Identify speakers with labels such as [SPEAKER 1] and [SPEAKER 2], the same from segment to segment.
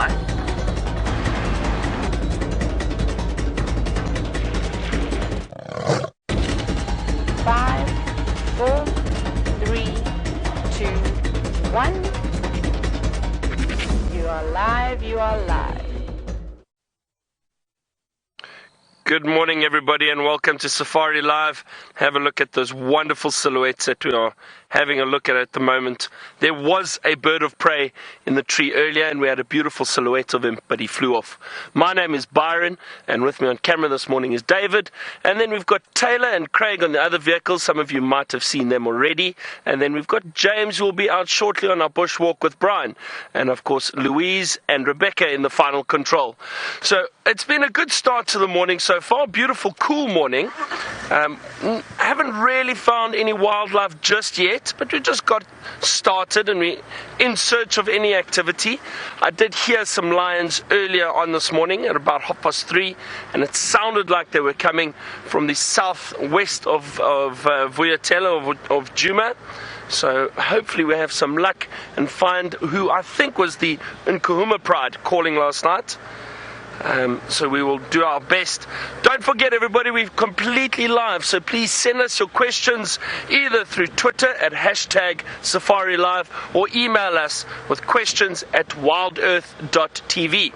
[SPEAKER 1] 1. Five, 4, 3, 2, 1. You are live, you are live.
[SPEAKER 2] Good morning, everybody, and welcome to Safari Live. Have a look at those wonderful silhouettes that we are having a look at the moment. There was a bird of prey in the tree earlier, and we had a beautiful silhouette of him, but he flew off. My name is Byron, and with me on camera this morning is David. And then we've got Taylor and Craig on the other vehicles. Some of you might have seen them already. And then we've got James, who will be out shortly on our bushwalk with Brian. And, of course, Louise and Rebecca in the final control. So it's been a good start to the morning so far. Beautiful, cool morning. Haven't really found any wildlife just yet, but we just got started and we're in search of any activity. I did hear some lions earlier on this morning at about 3:30, and it sounded like they were coming from the southwest of Vuyatela, of Djuma. So hopefully we have some luck and find who I think was the Nkuhuma Pride calling last night. So we will do our best. Don't forget, everybody, we're completely live, so please send us your questions either through Twitter at #SafariLive or email us with questions at WildEarthTV.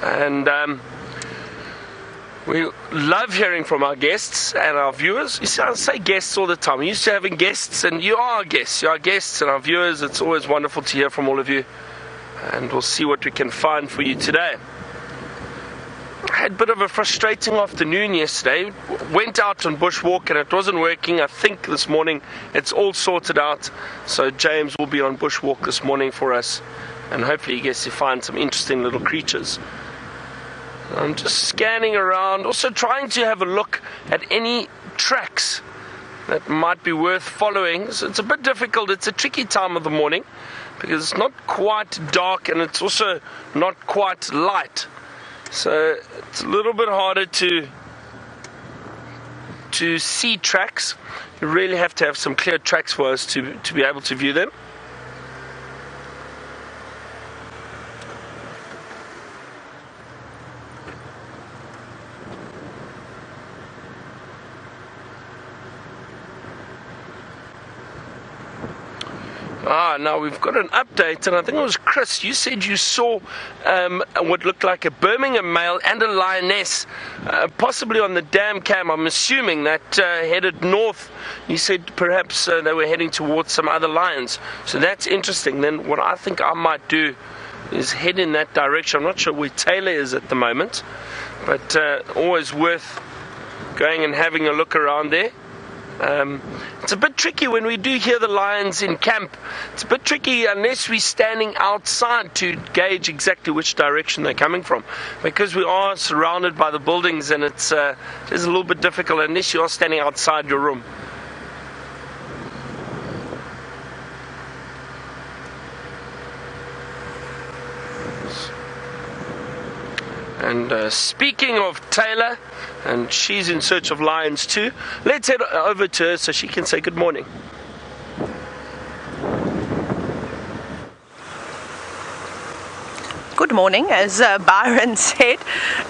[SPEAKER 2] And we love hearing from our guests and our viewers. You see, I say guests all the time. We're used to having guests, and you are guests. You are guests and our viewers. It's always wonderful to hear from all of you, and we'll see what we can find for you today. I had a bit of a frustrating afternoon yesterday. Went out on bushwalk and it wasn't working. I think this morning it's all sorted out. So James will be on bushwalk this morning for us, and hopefully he gets to find some interesting little creatures. I'm just scanning around, also trying to have a look at any tracks that might be worth following. So it's a bit difficult. It's a tricky time of the morning because it's not quite dark and it's also not quite light. So it's a little bit harder to see tracks. You really have to have some clear tracks for us to be able to view them. Now we've got an update, and I think it was Chris. You said you saw what looked like a Birmingham male and a lioness, possibly on the dam cam. I'm assuming that headed north. You said perhaps they were heading towards some other lions. So that's interesting. Then what I think I might do is head in that direction. I'm not sure where Taylor is at the moment, but always worth going and having a look around there. It's a bit tricky when we do hear the lions in camp. It's a bit tricky unless we're standing outside to gauge exactly which direction they're coming from, because we are surrounded by the buildings, and it's a little bit difficult unless you are standing outside your room. And speaking of Taylor, and she's in search of lions too, let's head over to her so she can say good morning.
[SPEAKER 3] Good morning, as Byron said,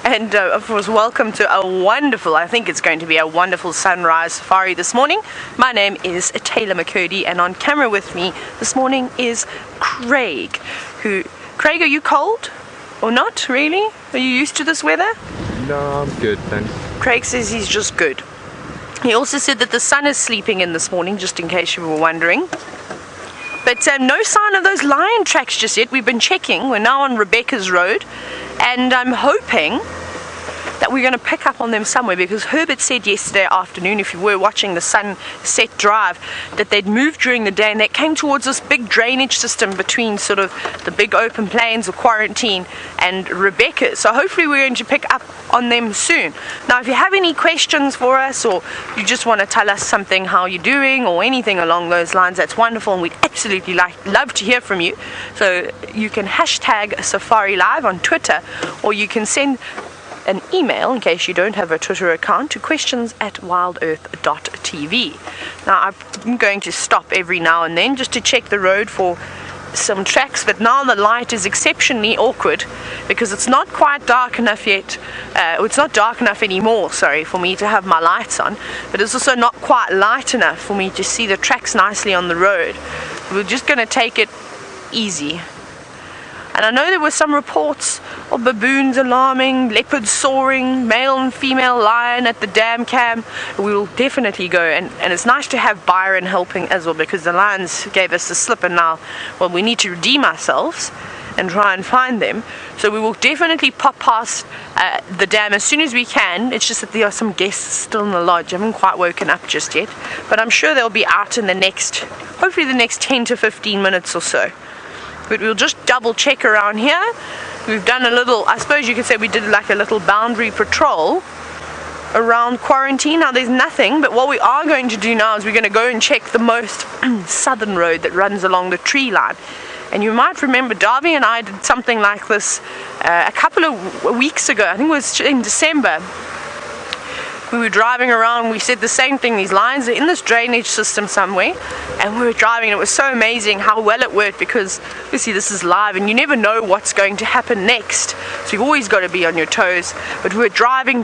[SPEAKER 3] and of course welcome to a wonderful, I think it's going to be a wonderful sunrise safari this morning. My name is Taylor McCurdy, and on camera with me this morning is Craig. Craig, are you cold? Or not, really? Are you used to this weather?
[SPEAKER 4] No, I'm good, thanks.
[SPEAKER 3] Craig says he's just good. He also said that the sun is sleeping in this morning, just in case you were wondering. But no sign of those lion tracks just yet. We've been checking. We're now on Rebecca's Road, and I'm hoping that we're going to pick up on them somewhere, because Herbert said yesterday afternoon, if you were watching the Sunset Drive, that they'd moved during the day and they came towards this big drainage system between sort of the big open plains of Quarantine and Rebecca. So hopefully we're going to pick up on them soon. Now, if you have any questions for us, or you just want to tell us something, how you're doing, or anything along those lines, that's wonderful, and we'd absolutely love to hear from you. So you can hashtag Safari Live on Twitter, or you can send an email, in case you don't have a Twitter account, to questions@wildearth.tv. Now, I'm going to stop every now and then just to check the road for some tracks, but now the light is exceptionally awkward because it's not quite dark enough yet. It's not dark enough anymore, sorry, for me to have my lights on, but it's also not quite light enough for me to see the tracks nicely on the road. We're just going to take it easy. And I know there were some reports of baboons alarming, leopards soaring, male and female lion at the dam cam. We will definitely go, and it's nice to have Byron helping as well, because the lions gave us the slip, and now, well, we need to redeem ourselves and try and find them. So we will definitely pop past the dam as soon as we can. It's just that there are some guests still in the lodge. I haven't quite woken up just yet, but I'm sure they'll be out in the next, hopefully the next 10 to 15 minutes or so. But we'll just double check around here. We've done a little, I suppose you could say we did like a little boundary patrol around quarantine. Now there's nothing, but what we are going to do now is we're going to go and check the most southern road that runs along the tree line. And you might remember Darby and I did something like this a couple of weeks ago. I think it was in December. We were driving around, we said the same thing, these lines are in this drainage system somewhere, and we were driving, and it was so amazing how well it worked, because obviously this is live and you never know what's going to happen next, so you've always got to be on your toes. But we were driving,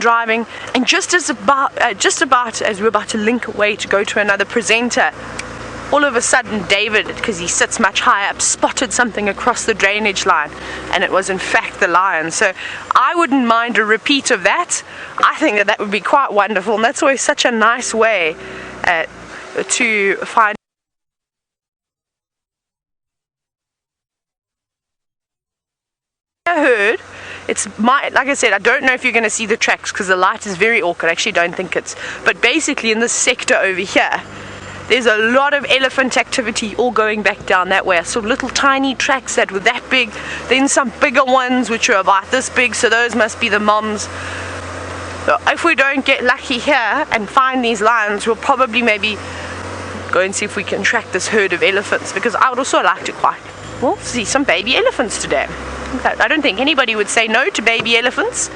[SPEAKER 3] and just about as we were about to link away to go to another presenter, all of a sudden David, because he sits much higher up, spotted something across the drainage line, and it was in fact the lion. So I wouldn't mind a repeat of that. I think that would be quite wonderful, and that's always such a nice way to find heard. Like I said, I don't know if you're going to see the tracks because the light is very awkward. I actually don't think it's, but basically in this sector over here there's a lot of elephant activity all going back down that way. I saw little tiny tracks that were that big, then some bigger ones which are about this big, so those must be the moms. So if we don't get lucky here and find these lions, we'll probably maybe go and see if we can track this herd of elephants, because I would also like to see some baby elephants today. I don't think anybody would say no to baby elephants.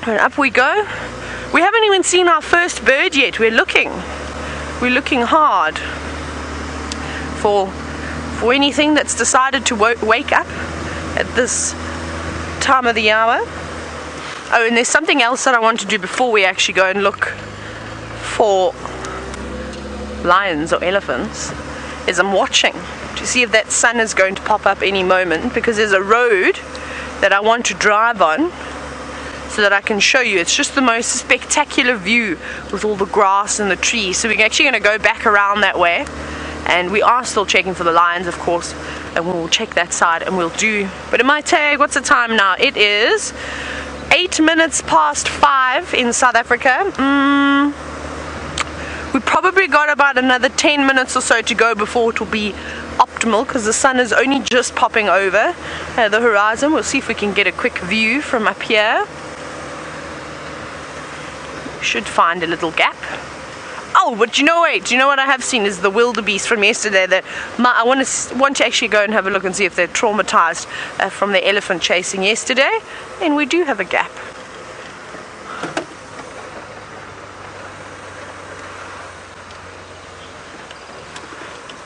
[SPEAKER 3] And up we go. We haven't even seen our first bird yet. We're looking hard for anything that's decided to wake up at this time of the hour. Oh, and there's something else that I want to do before we actually go and look for lions or elephants, is I'm watching to see if that sun is going to pop up any moment, because there's a road that I want to drive on so that I can show you. It's just the most spectacular view with all the grass and the trees. So we're actually going to go back around that way, and we are still checking for the lions, of course, and we'll check that side, and we'll do, but it might take, what's the time now? It is 8 minutes past 5 in South Africa. We probably got about another 10 minutes or so to go before it will be optimal, because the sun is only just popping over the horizon. We'll see if we can get a quick view from up here. Should find a little gap. Oh, but do you know what I have seen is the wildebeest from yesterday. That I want to actually go and have a look and see if they're traumatized from the elephant chasing yesterday. And we do have a gap.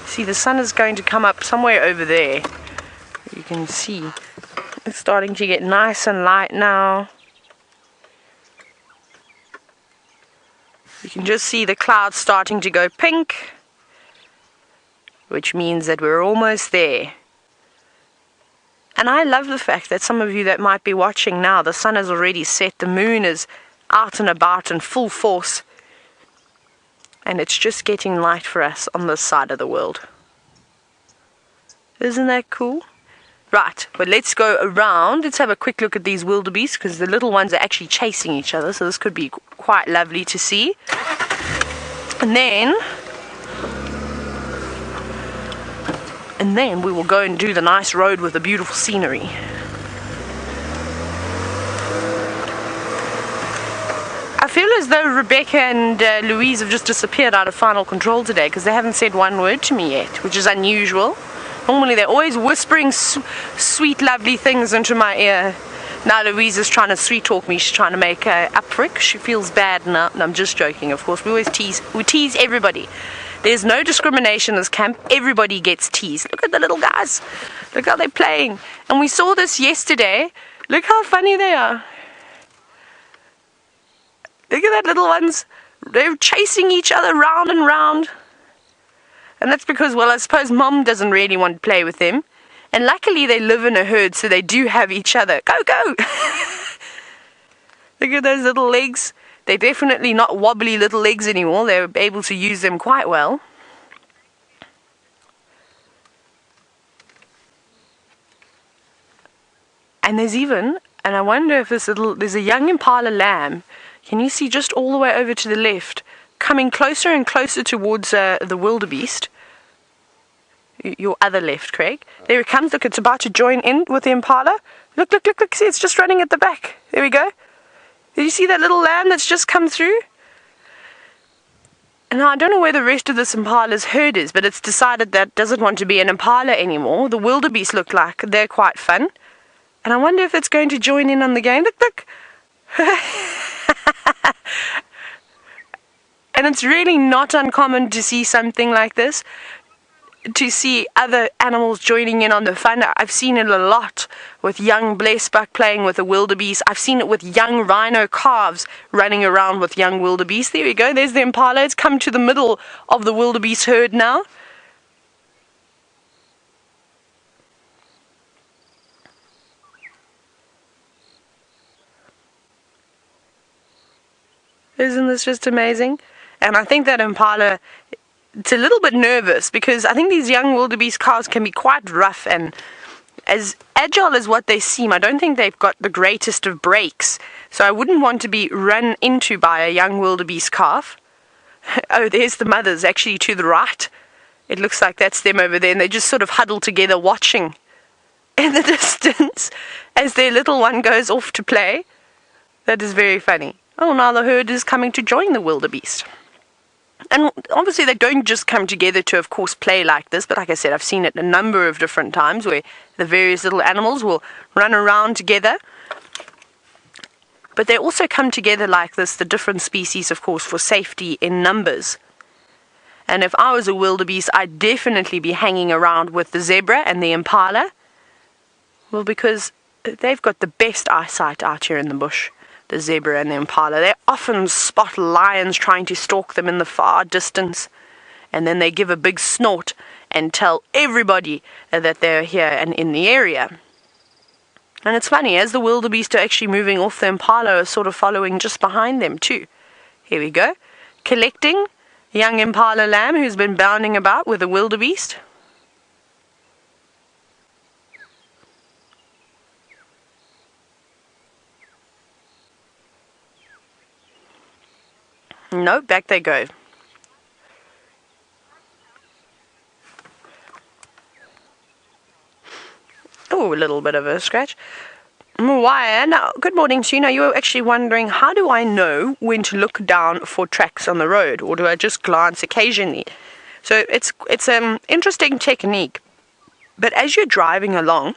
[SPEAKER 3] See, the sun is going to come up somewhere over there. You can see it's starting to get nice and light now. You can just see the clouds starting to go pink, which means that we're almost there. And I love the fact that some of you that might be watching now, the sun has already set, the moon is out and about in full force, and it's just getting light for us on this side of the world. Isn't that cool? Right, but let's go around. Let's have a quick look at these wildebeest, because the little ones are actually chasing each other, so this could be quite lovely to see. And then we will go and do the nice road with the beautiful scenery. I feel as though Rebecca and Louise have just disappeared out of final control today, because they haven't said one word to me yet, which is unusual. Normally they're always whispering sweet, lovely things into my ear. Now Louise is trying to sweet talk me. She's trying to make up for it. She feels bad now. No, I'm just joking, of course. We always tease everybody. There's no discrimination in this camp. Everybody gets teased. Look at the little guys. Look how they're playing. And we saw this yesterday. Look how funny they are. Look at that little ones. They're chasing each other round and round. And that's because, well, I suppose mom doesn't really want to play with them. And luckily they live in a herd, so they do have each other. Go, go! Look at those little legs. They're definitely not wobbly little legs anymore. They're able to use them quite well. And there's even, and I wonder if there's a young impala lamb. Can you see just all the way over to the left, coming closer and closer towards the wildebeest? Your other left, Craig. There it comes. Look, it's about to join in with the impala. Look, look, look, look. See, it's just running at the back. There we go. Did you see that little lamb that's just come through? And now I don't know where the rest of this impala's herd is, but it's decided that it doesn't want to be an impala anymore. The wildebeest look like they're quite fun. And I wonder if it's going to join in on the game. Look, look. And it's really not uncommon to see something like this, to see other animals joining in on the fun. I've seen it a lot with young blesbuck playing with a wildebeest. I've seen it with young rhino calves running around with young wildebeest. There we go. There's the impala. It's come to the middle of the wildebeest herd now. Isn't this just amazing? And I think that impala, it's a little bit nervous because I think these young wildebeest calves can be quite rough and as agile as what they seem. I don't think they've got the greatest of brakes, so I wouldn't want to be run into by a young wildebeest calf. Oh, there's the mothers actually to the right. It looks like that's them over there, and they just sort of huddle together watching in the distance as their little one goes off to play. That is very funny. Oh, now the herd is coming to join the wildebeest. And obviously they don't just come together to, of course, play like this, but like I said, I've seen it a number of different times where the various little animals will run around together. But they also come together like this, the different species, of course, for safety in numbers. And if I was a wildebeest, I'd definitely be hanging around with the zebra and the impala. Well, because they've got the best eyesight out here in the bush. The zebra and the impala. They often spot lions trying to stalk them in the far distance, and then they give a big snort and tell everybody that they're here and in the area. And it's funny, as the wildebeest are actually moving off, the impala are sort of following just behind them too. Here we go. Collecting young impala lamb who's been bounding about with the wildebeest. No, back they go. Oh, a little bit of a scratch. Why? Now, good morning to you. Now, you were actually wondering, how do I know when to look down for tracks on the road, or do I just glance occasionally? So it's an interesting technique. But as you're driving along,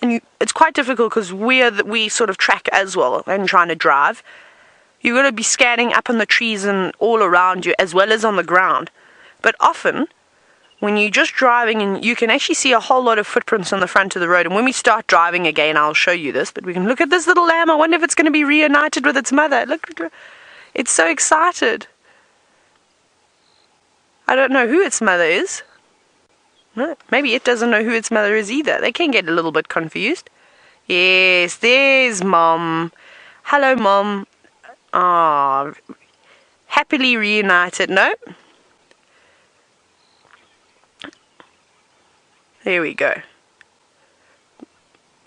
[SPEAKER 3] and it's quite difficult because we sort of track as well and trying to drive. You're going to be scanning up on the trees and all around you as well as on the ground. But often, when you're just driving, and you can actually see a whole lot of footprints on the front of the road. And when we start driving again, I'll show you this. But we can look at this little lamb. I wonder if it's going to be reunited with its mother. Look, it's so excited. I don't know who its mother is. No, maybe it doesn't know who its mother is either. They can get a little bit confused. Yes, there's Mom. Hello, Mom. Ah, happily reunited. No? There we go.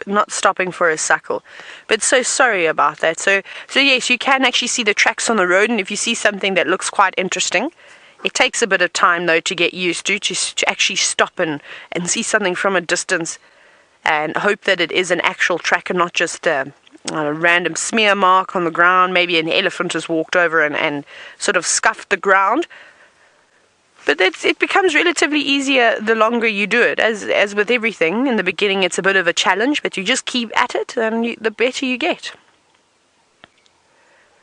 [SPEAKER 3] Not stopping for a suckle. But so sorry about that. So yes, you can actually see the tracks on the road, and if you see something that looks quite interesting, it takes a bit of time though to get used to actually stop and see something from a distance and hope that it is an actual track and not just a random smear mark on the ground. Maybe an elephant has walked over and sort of scuffed the ground. But it becomes relatively easier the longer you do it. As with everything, in the beginning it's a bit of a challenge, but you just keep at it and the better you get.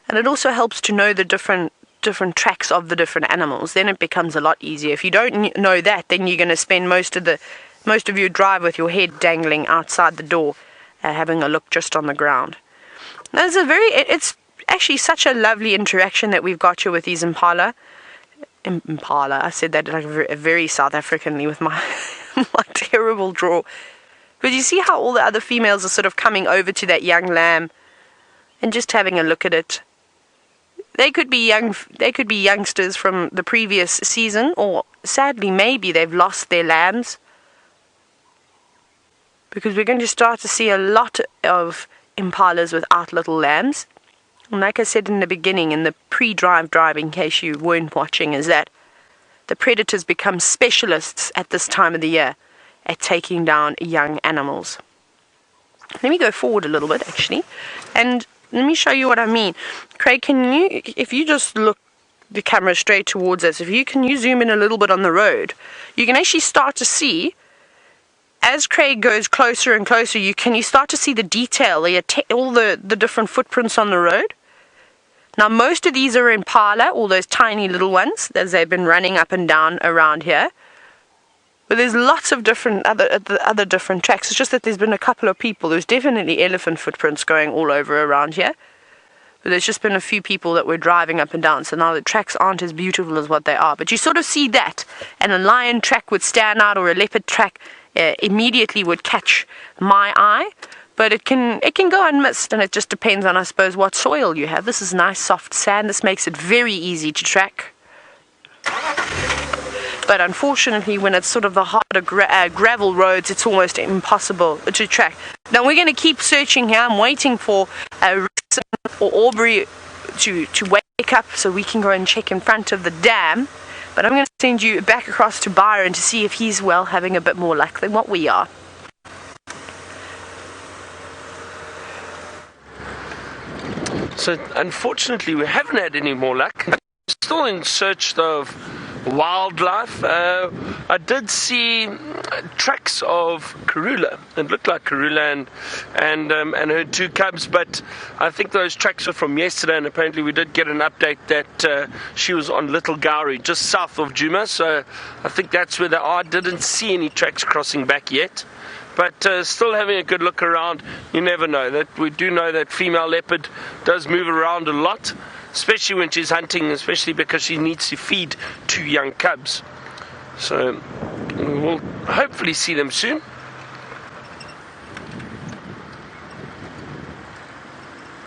[SPEAKER 3] And it also helps to know the different different tracks of the different animals, then it becomes a lot easier. If you don't know that, then you're going to spend most of your drive with your head dangling outside the door, having a look just on the ground. Now, it's actually such a lovely interaction that we've got here with these impala. I said that like very South Africanly with my my terrible draw. But you see how all the other females are sort of coming over to that young lamb and just having a look at it. They could be youngsters from the previous season, or sadly maybe they've lost their lambs, because we're going to start to see a lot of impalas without little lambs. And like I said in the beginning, in the pre-drive, in case you weren't watching, is that the predators become specialists at this time of the year at taking down young animals. Let me go forward a little bit, actually, and let me show you what I mean. Craig, if you just look the camera straight towards us, can you zoom in a little bit on the road, you can actually start to see, as Craig goes closer and closer, you start to see the detail, all the different footprints on the road. Now, most of these are impala, all those tiny little ones, as they've been running up and down around here. But there's lots of other different tracks. It's just that there's been a couple of people. There's definitely elephant footprints going all over around here. But there's just been a few people that were driving up and down. So now the tracks aren't as beautiful as what they are. But you sort of see that. And a lion track would stand out, or a leopard track immediately would catch my eye. But it can go unmissed, and it just depends on, I suppose, what soil you have. This is nice soft sand. This makes it very easy to track. But unfortunately, when it's sort of the harder gravel roads, it's almost impossible to track. Now, we're going to keep searching here. I'm waiting for Rixon or Aubrey to wake up so we can go and check in front of the dam. But I'm going to send you back across to Byron to see if he's, having a bit more luck than what we are.
[SPEAKER 2] So, unfortunately, we haven't had any more luck. I'm still in search of wildlife. I did see tracks of Karula. It looked like Karula and her two cubs, but I think those tracks are from yesterday, and apparently we did get an update that she was on Little Gowrie, just south of Djuma, so I think that's where they are. I didn't see any tracks crossing back yet. But still having a good look around. You never know. That we do know that female leopard does move around a lot, especially when she's hunting, especially because she needs to feed two young cubs. So we'll hopefully see them soon.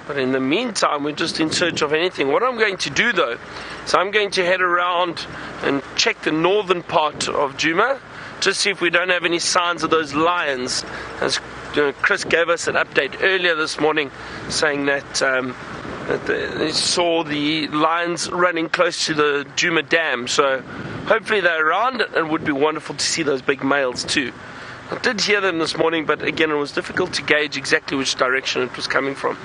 [SPEAKER 2] But in the meantime, we're just in search of anything. What I'm going to do, though, is I'm going to head around and check the northern part of Djuma, just see if we don't have any signs of those lions. As Chris gave us an update earlier this morning saying that they saw the lions running close to the Djuma Dam. So hopefully they're around, and it would be wonderful to see those big males too. I did hear them this morning, but again, it was difficult to gauge exactly which direction it was coming from.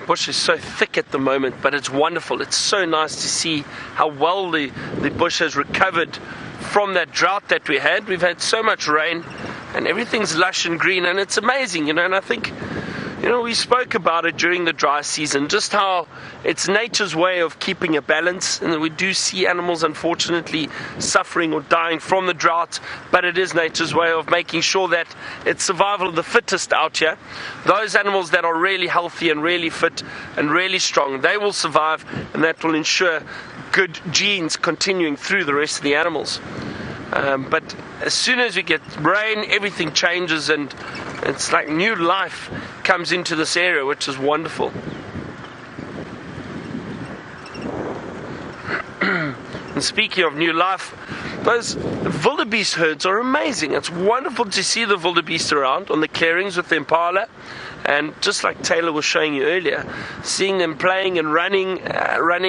[SPEAKER 2] Bush is so thick at the moment, but it's wonderful. It's so nice to see how well the bush has recovered from that drought that we had. We've had so much rain and everything's lush and green, and it's amazing, and I think, we spoke about it during the dry season, just how it's nature's way of keeping a balance, and we do see animals unfortunately suffering or dying from the drought, but it is nature's way of making sure that it's survival of the fittest out here. Those animals that are really healthy and really fit and really strong, they will survive, and that will ensure good genes continuing through the rest of the animals. But as soon as we get rain, everything changes, and it's like new life comes into this area, which is wonderful. And speaking of new life, those wildebeest herds are amazing. It's wonderful to see the wildebeest around on the clearings with the impala. And just like Taylor was showing you earlier, seeing them playing and running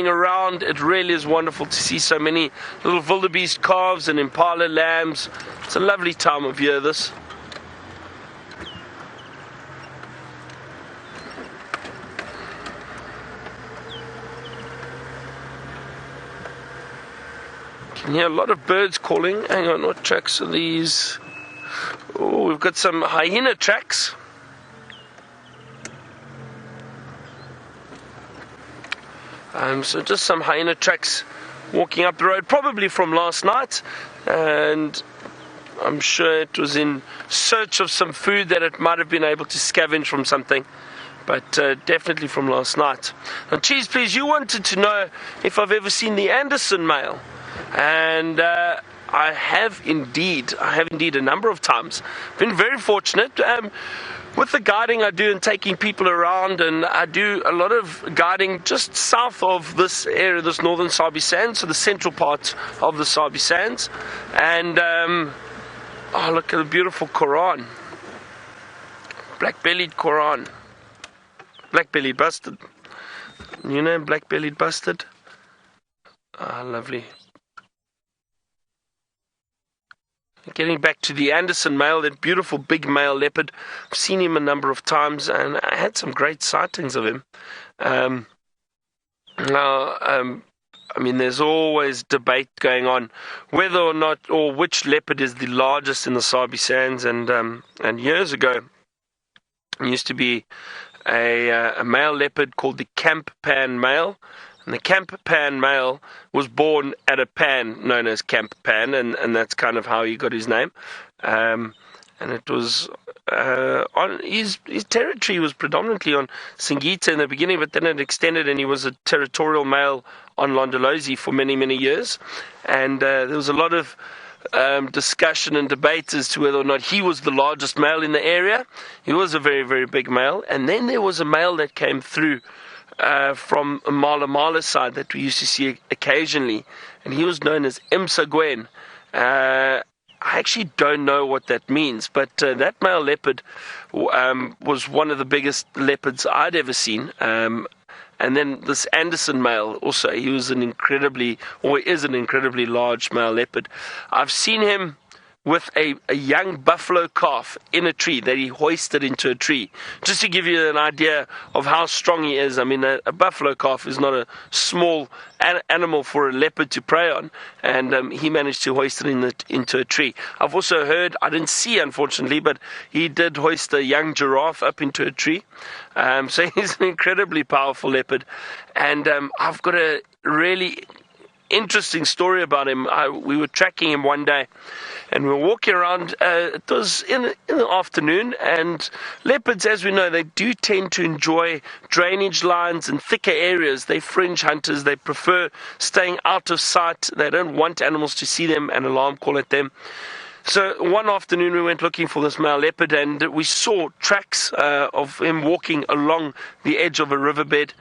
[SPEAKER 2] around, it really is wonderful to see so many little wildebeest calves and impala lambs. It's a lovely time of year, this. You can hear a lot of birds calling. Hang on, what tracks are these? Oh, we've got some hyena tracks. So just some hyena tracks walking up the road, probably from last night, and I'm sure it was in search of some food that it might have been able to scavenge from something, but definitely from last night. Now, Cheese Please, you wanted to know if I've ever seen the Anderson male, and I have indeed a number of times. Been very fortunate. With the guiding I do and taking people around, and I do a lot of guiding just south of this area, this northern Sabi Sands, so the central part of the Sabi Sands. And, oh, look at the beautiful Koran. Black-bellied Koran. Black-bellied Bustard. You know Black-bellied Bustard? Ah, lovely. Getting back to the Anderson male, that beautiful big male leopard. I've seen him a number of times, and I had some great sightings of him. I mean, there's always debate going on whether or not, or which leopard is the largest in the Sabi Sands. And years ago, there used to be a male leopard called the Camp Pan male. And the Camp Pan male was born at a pan known as Camp Pan, and that's kind of how he got his name. And it was on his territory was predominantly on Singita in the beginning, but then it extended, and he was a territorial male on Londolozi for many, many years. And there was a lot of discussion and debate as to whether or not he was the largest male in the area. He was a very, very big male. And then there was a male that came through from Mala Mala side that we used to see occasionally, and he was known as Msagwen. I actually don't know what that means, but that male leopard was one of the biggest leopards I'd ever seen. And then this Anderson male also, he was is an incredibly large male leopard. I've seen him with a young buffalo calf in a tree that he hoisted into a tree. Just to give you an idea of how strong he is. I mean, a buffalo calf is not a small animal for a leopard to prey on, and he managed to hoist it into a tree. I've also heard, I didn't see unfortunately, but he did hoist a young giraffe up into a tree. So he's an incredibly powerful leopard, and I've got a really interesting story about him. We were tracking him one day, and we were walking around. It was in the afternoon, and leopards, as we know, they do tend to enjoy drainage lines and thicker areas. They're fringe hunters. They prefer staying out of sight. They don't want animals to see them and alarm call at them. So one afternoon we went looking for this male leopard, and we saw tracks of him walking along the edge of a riverbed,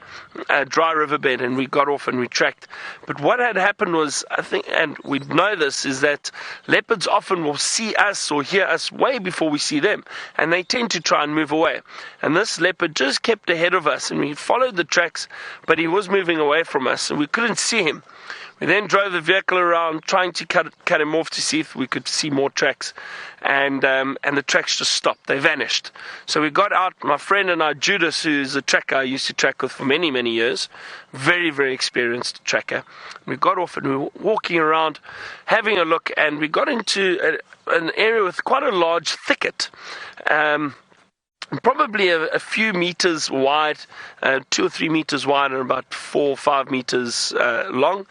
[SPEAKER 2] a dry riverbed, and we got off and we tracked. But what had happened was, I think, and we know this, is that leopards often will see us or hear us way before we see them, and they tend to try and move away. And this leopard just kept ahead of us, and we followed the tracks, but he was moving away from us, and we couldn't see him. We then drove the vehicle around, trying to cut him off to see if we could see more tracks, and the tracks just stopped. They vanished. So we got out. My friend and I, Judas, who's a tracker I used to track with for many, many years, very, very experienced tracker. We got off and we were walking around, having a look, and we got into an area with quite a large thicket. Probably a few meters wide, 2 or 3 meters wide, and about 4 or 5 meters long,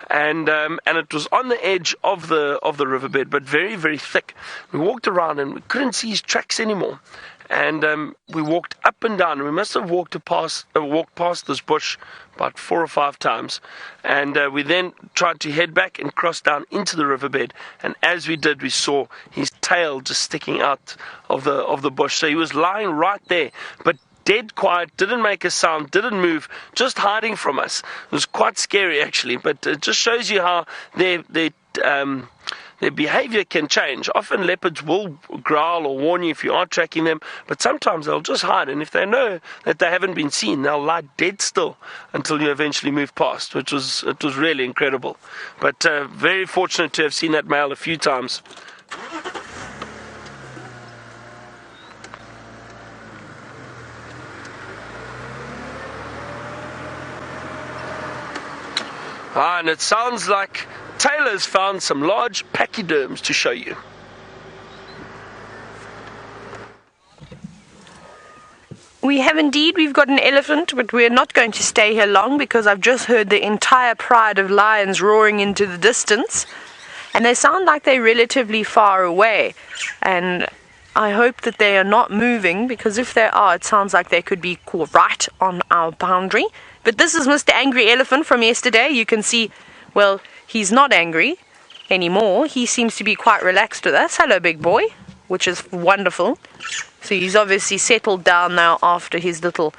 [SPEAKER 2] and it was on the edge of the riverbed, but very, very thick. We walked around and we couldn't see his tracks anymore, and we walked up and down. We must have walked past this bush about 4 or 5 times, and we then tried to head back and cross down into the riverbed, and as we did, we saw his tail just sticking out of the bush. So he was lying right there, but dead quiet, didn't make a sound, didn't move, just hiding from us. It was quite scary actually, but it just shows you how their behavior can change. Often leopards will growl or warn you if you are tracking them, but sometimes they'll just hide, and if they know that they haven't been seen, they'll lie dead still until you eventually move past, it was really incredible. But very fortunate to have seen that male a few times. And it sounds like Taylor's found some large pachyderms to show you.
[SPEAKER 3] We have indeed. We've got an elephant, but we're not going to stay here long because I've just heard the entire pride of lions roaring into the distance. And they sound like they're relatively far away. And I hope that they are not moving, because if they are, it sounds like they could be right on our boundary. But this is Mr. Angry Elephant from yesterday. You can see, well, he's not angry anymore. He seems to be quite relaxed with us. Hello, big boy, which is wonderful. So he's obviously settled down now after his little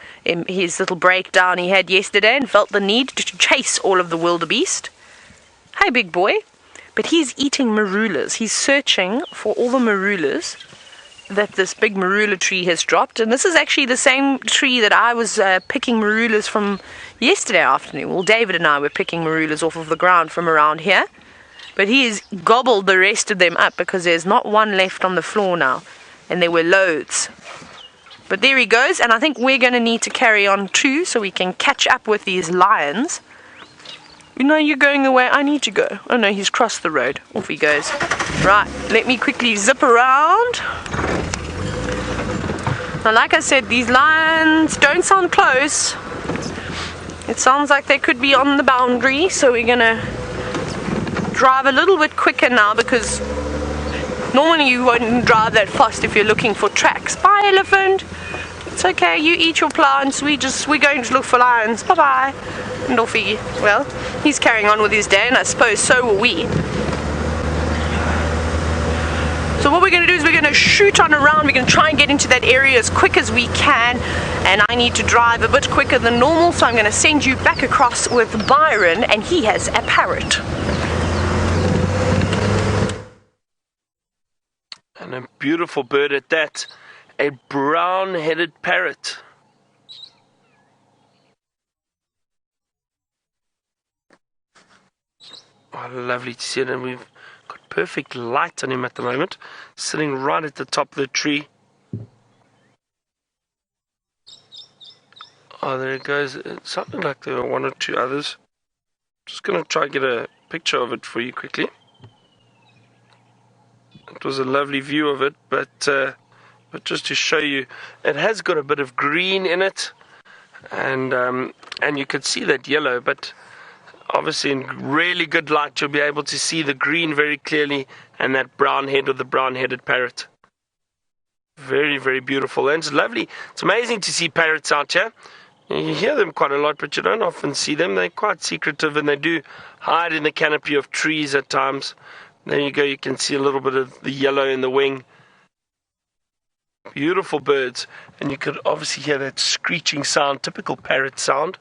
[SPEAKER 3] breakdown he had yesterday and felt the need to chase all of the wildebeest. Hi, big boy. But he's eating marulas. He's searching for all the marulas that this big marula tree has dropped. And this is actually the same tree that I was picking marulas from yesterday afternoon. Well, David and I were picking marulas off of the ground from around here. But he has gobbled the rest of them up because there's not one left on the floor now. And there were loads. But there he goes, and I think we're going to need to carry on too so we can catch up with these lions. You know, you're going away. I need to go. Oh no, he's crossed the road. Off he goes. Right, let me quickly zip around. Now, like I said, these lions don't sound close. It sounds like they could be on the boundary, so we're going to drive a little bit quicker now, because normally you wouldn't drive that fast if you're looking for tracks. Bye, elephant. It's okay, you eat your plants. We're going to look for lions. Bye-bye. And off he, well, he's carrying on with his day, and I suppose so will we. So what we're going to do is we're going to shoot on around. We're going to try and get into that area as quick as we can. And I need to drive a bit quicker than normal, so I'm going to send you back across with Byron, and he has a parrot.
[SPEAKER 2] And a beautiful bird at that. A brown-headed parrot. Oh, lovely to see it. And we've got perfect light on him at the moment. Sitting right at the top of the tree. Oh, there it goes. It sounded like there were one or two others. Just going to try and get a picture of it for you quickly. It was a lovely view of it, but just to show you, it has got a bit of green in it, and you could see that yellow, but obviously in really good light you'll be able to see the green very clearly, and that brown head of the brown-headed parrot. Very, very beautiful, and it's lovely. It's amazing to see parrots out here. You hear them quite a lot, but you don't often see them. They're quite secretive, and they do hide in the canopy of trees at times. There you go, you can see a little bit of the yellow in the wing. Beautiful birds, and you could obviously hear that screeching sound, typical parrot sound.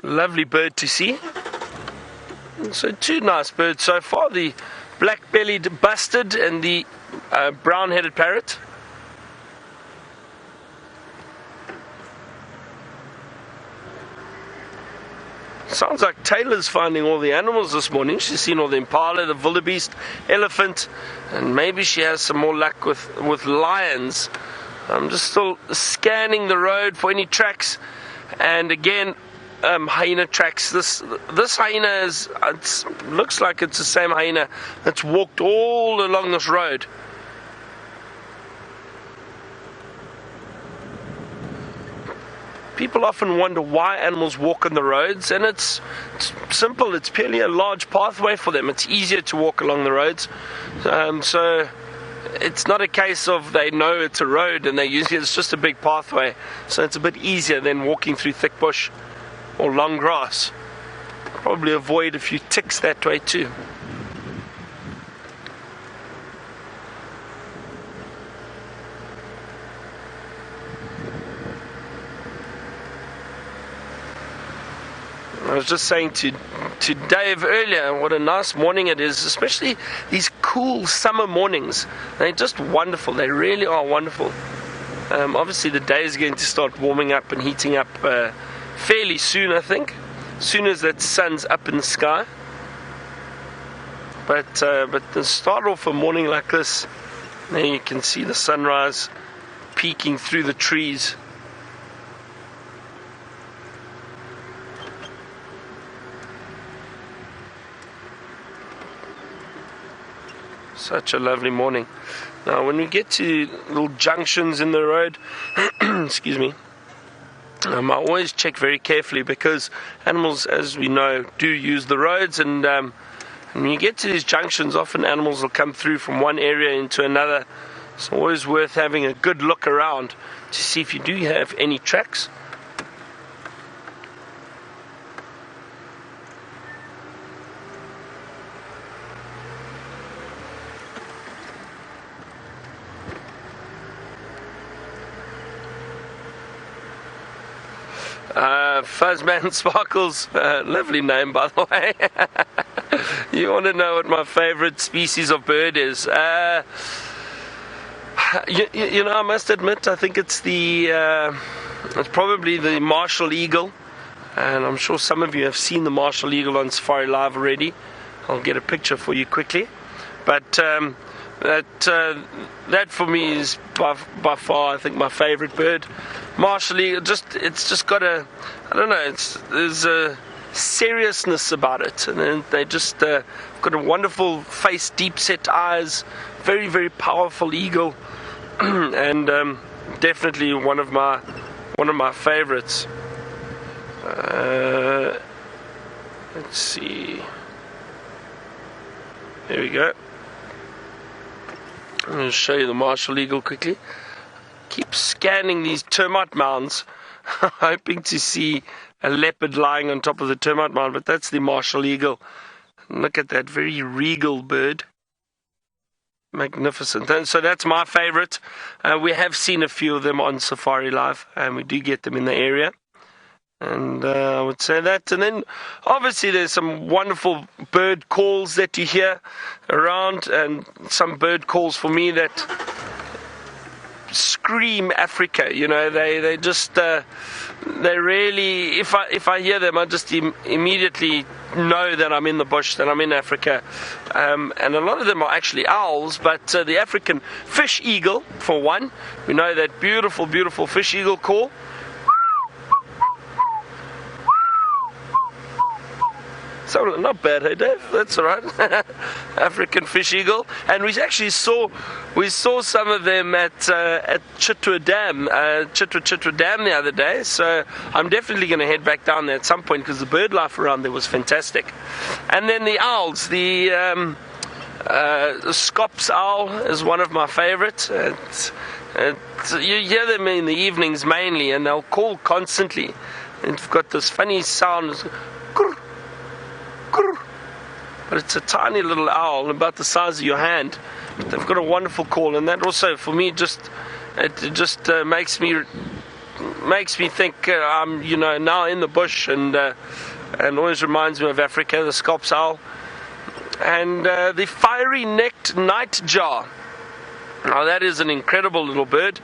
[SPEAKER 2] Lovely bird to see. And so two nice birds so far, the black-bellied bustard and the brown-headed parrot. Sounds like Taylor's finding all the animals this morning. She's seen all the impala, the wildebeest, elephant, and maybe she has some more luck with lions. I'm just still scanning the road for any tracks, and again, hyena tracks. This hyena looks like it's the same hyena that's walked all along this road. People often wonder why animals walk on the roads, and it's simple. It's purely a large pathway for them. It's easier to walk along the roads. So it's not a case of they know it's a road and they use it. It's just a big pathway. So it's a bit easier than walking through thick bush or long grass. Probably avoid a few ticks that way too. I was just saying to Dave earlier what a nice morning it is, especially these cool summer mornings. They're just wonderful. They really are wonderful. Obviously the day is going to start warming up and heating up fairly soon, I think, as soon as that sun's up in the sky. But to start off a morning like this, there you can see the sunrise peeking through the trees. Such a lovely morning. Now, when we get to little junctions in the road, excuse me, I always check very carefully because animals, as we know, do use the roads, and when you get to these junctions, often animals will come through from one area into another. It's always worth having a good look around to see if you do have any tracks. Fuzzman Sparkles, lovely name by the way. You want to know what my favorite species of bird is? You know, I must admit, I think it's probably the Martial Eagle, and I'm sure some of you have seen the Martial Eagle on Safari Live already. I'll get a picture for you quickly, but that for me is by far, I think, my favorite bird. Martial Eagle, it's just got a, I don't know, there's a seriousness about it, and then they just got a wonderful face, deep set eyes, very, very powerful eagle, and definitely one of my favorites. Let's see. Here we go. I'm going to show you the Martial Eagle quickly. Keep scanning these termite mounds, hoping to see a leopard lying on top of the termite mound, but that's the Martial Eagle. Look at that very regal bird. Magnificent. And so that's my favorite. We have seen a few of them on Safari Live, and we do get them in the area. And I would say that. And then obviously there's some wonderful bird calls that you hear around, and some bird calls for me that scream Africa. You know, they just they really, if I hear them, I just immediately know that I'm in the bush, that I'm in Africa. And a lot of them are actually owls, but the African fish eagle, for one, we know that beautiful, beautiful fish eagle call. So, not bad, hey Dave? That's all right. African fish eagle, and we actually saw some of them at Chitwa Dam, Chitwa Dam the other day. So I'm definitely going to head back down there at some point because the bird life around there was fantastic. And then the owls, the Scops owl is one of my favorites. You hear them in the evenings mainly, and they'll call constantly. And they've got this funny sound. But it's a tiny little owl, about the size of your hand. But they've got a wonderful call, and that also, for me, it just makes me think I'm, you know, now in the bush, and always reminds me of Africa. The Scops owl, and the fiery-necked Nat.Geo. Now that is an incredible little bird,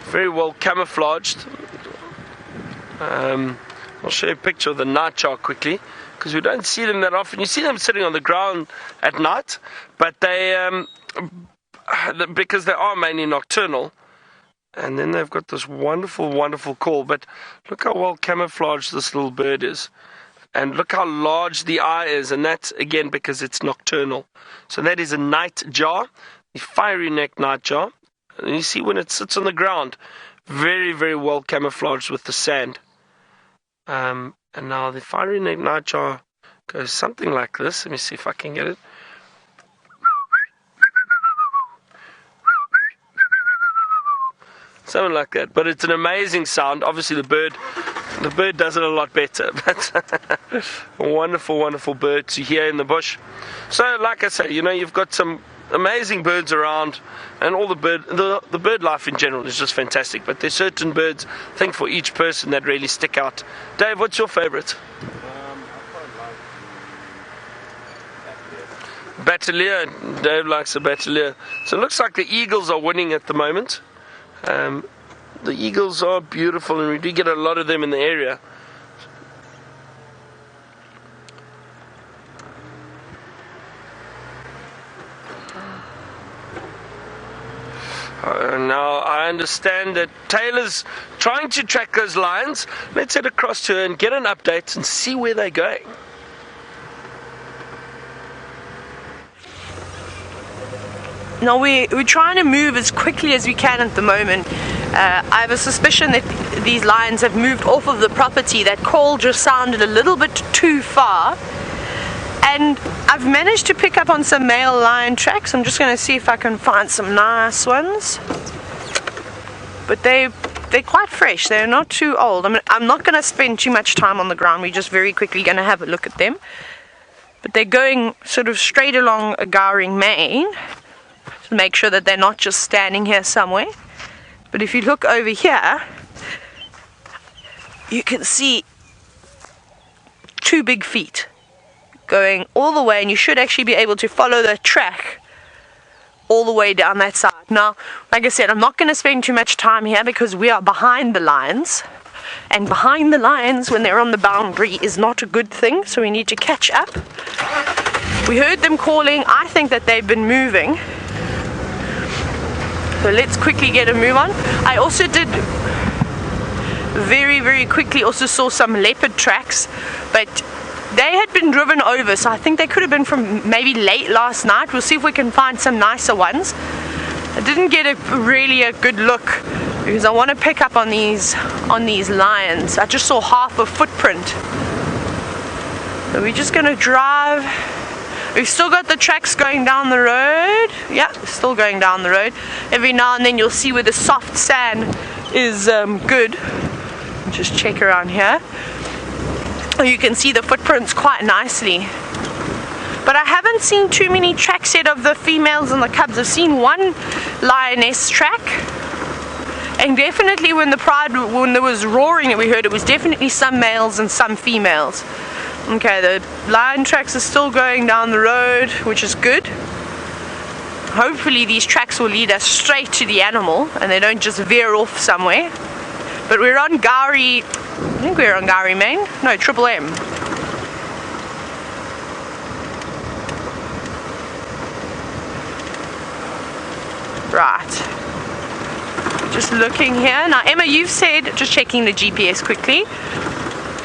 [SPEAKER 2] very well camouflaged. I'll show you a picture of the Nat.Geo quickly, because we don't see them that often. You see them sitting on the ground at night, but they, because they are mainly nocturnal, and then they've got this wonderful, wonderful call. But look how well camouflaged this little bird is, and look how large the eye is, and that's again because it's nocturnal. So that is a Nat.Geo, the fiery-necked Nat.Geo. And you see when it sits on the ground, very, very well camouflaged with the sand. And now the fiery-necked Nat.Geo goes something like this. Let me see if I can get it. Something like that. But it's an amazing sound. Obviously the bird does it a lot better. But a wonderful, wonderful bird to hear in the bush. So like I say, you know, you've got some amazing birds around, and all the bird life in general is just fantastic. But there's certain birds, I think, for each person that really stick out. Dave, what's your favorite? Battalier. Dave likes the Battalier. So it looks like the eagles are winning at the moment. The eagles are beautiful, and we do get a lot of them in the area. Now I understand that Taylor's trying to track those lions. Let's head across to her and get an update and see where they're going.
[SPEAKER 3] Now we're trying to move as quickly as we can at the moment. I have a suspicion that these lions have moved off of the property. That call just sounded a little bit too far. And I've managed to pick up on some male lion tracks. I'm just going to see if I can find some nice ones. But they're quite fresh. They're not too old. I'm not going to spend too much time on the ground. We're just very quickly going to have a look at them. But they're going sort of straight along a garring mane to make sure that they're not just standing here somewhere. But if you look over here, you can see two big feet going all the way, and you should actually be able to follow the track all the way down that side. Now, like I said, I'm not going to spend too much time here because we are behind the lions, and behind the lions when they're on the boundary is not a good thing, so we need to catch up. We heard them calling. I think that they've been moving, so let's quickly get a move on. I also did very quickly also saw some leopard tracks, but they had been driven over, so I think they could have been from maybe late last night. We'll see if we can find some nicer ones. I didn't get really a good look because I want to pick up on these lions. I just saw half a footprint. So we're just going to drive. We've still got the tracks going down the road. Yeah, still going down the road. Every now and then you'll see where the soft sand is good. Just check around here. You can see the footprints quite nicely. But I haven't seen too many tracks yet of the females and the cubs. I've seen one lioness track. And definitely when there was roaring, we heard it was definitely some males and some females. Okay, the lion tracks are still going down the road, which is good. Hopefully these tracks will lead us straight to the animal and they don't just veer off somewhere. But we're on Gari, I think we're on Gari Main. No, Triple M. Right. Just looking here. Now, Emma, you've said, just checking the GPS quickly.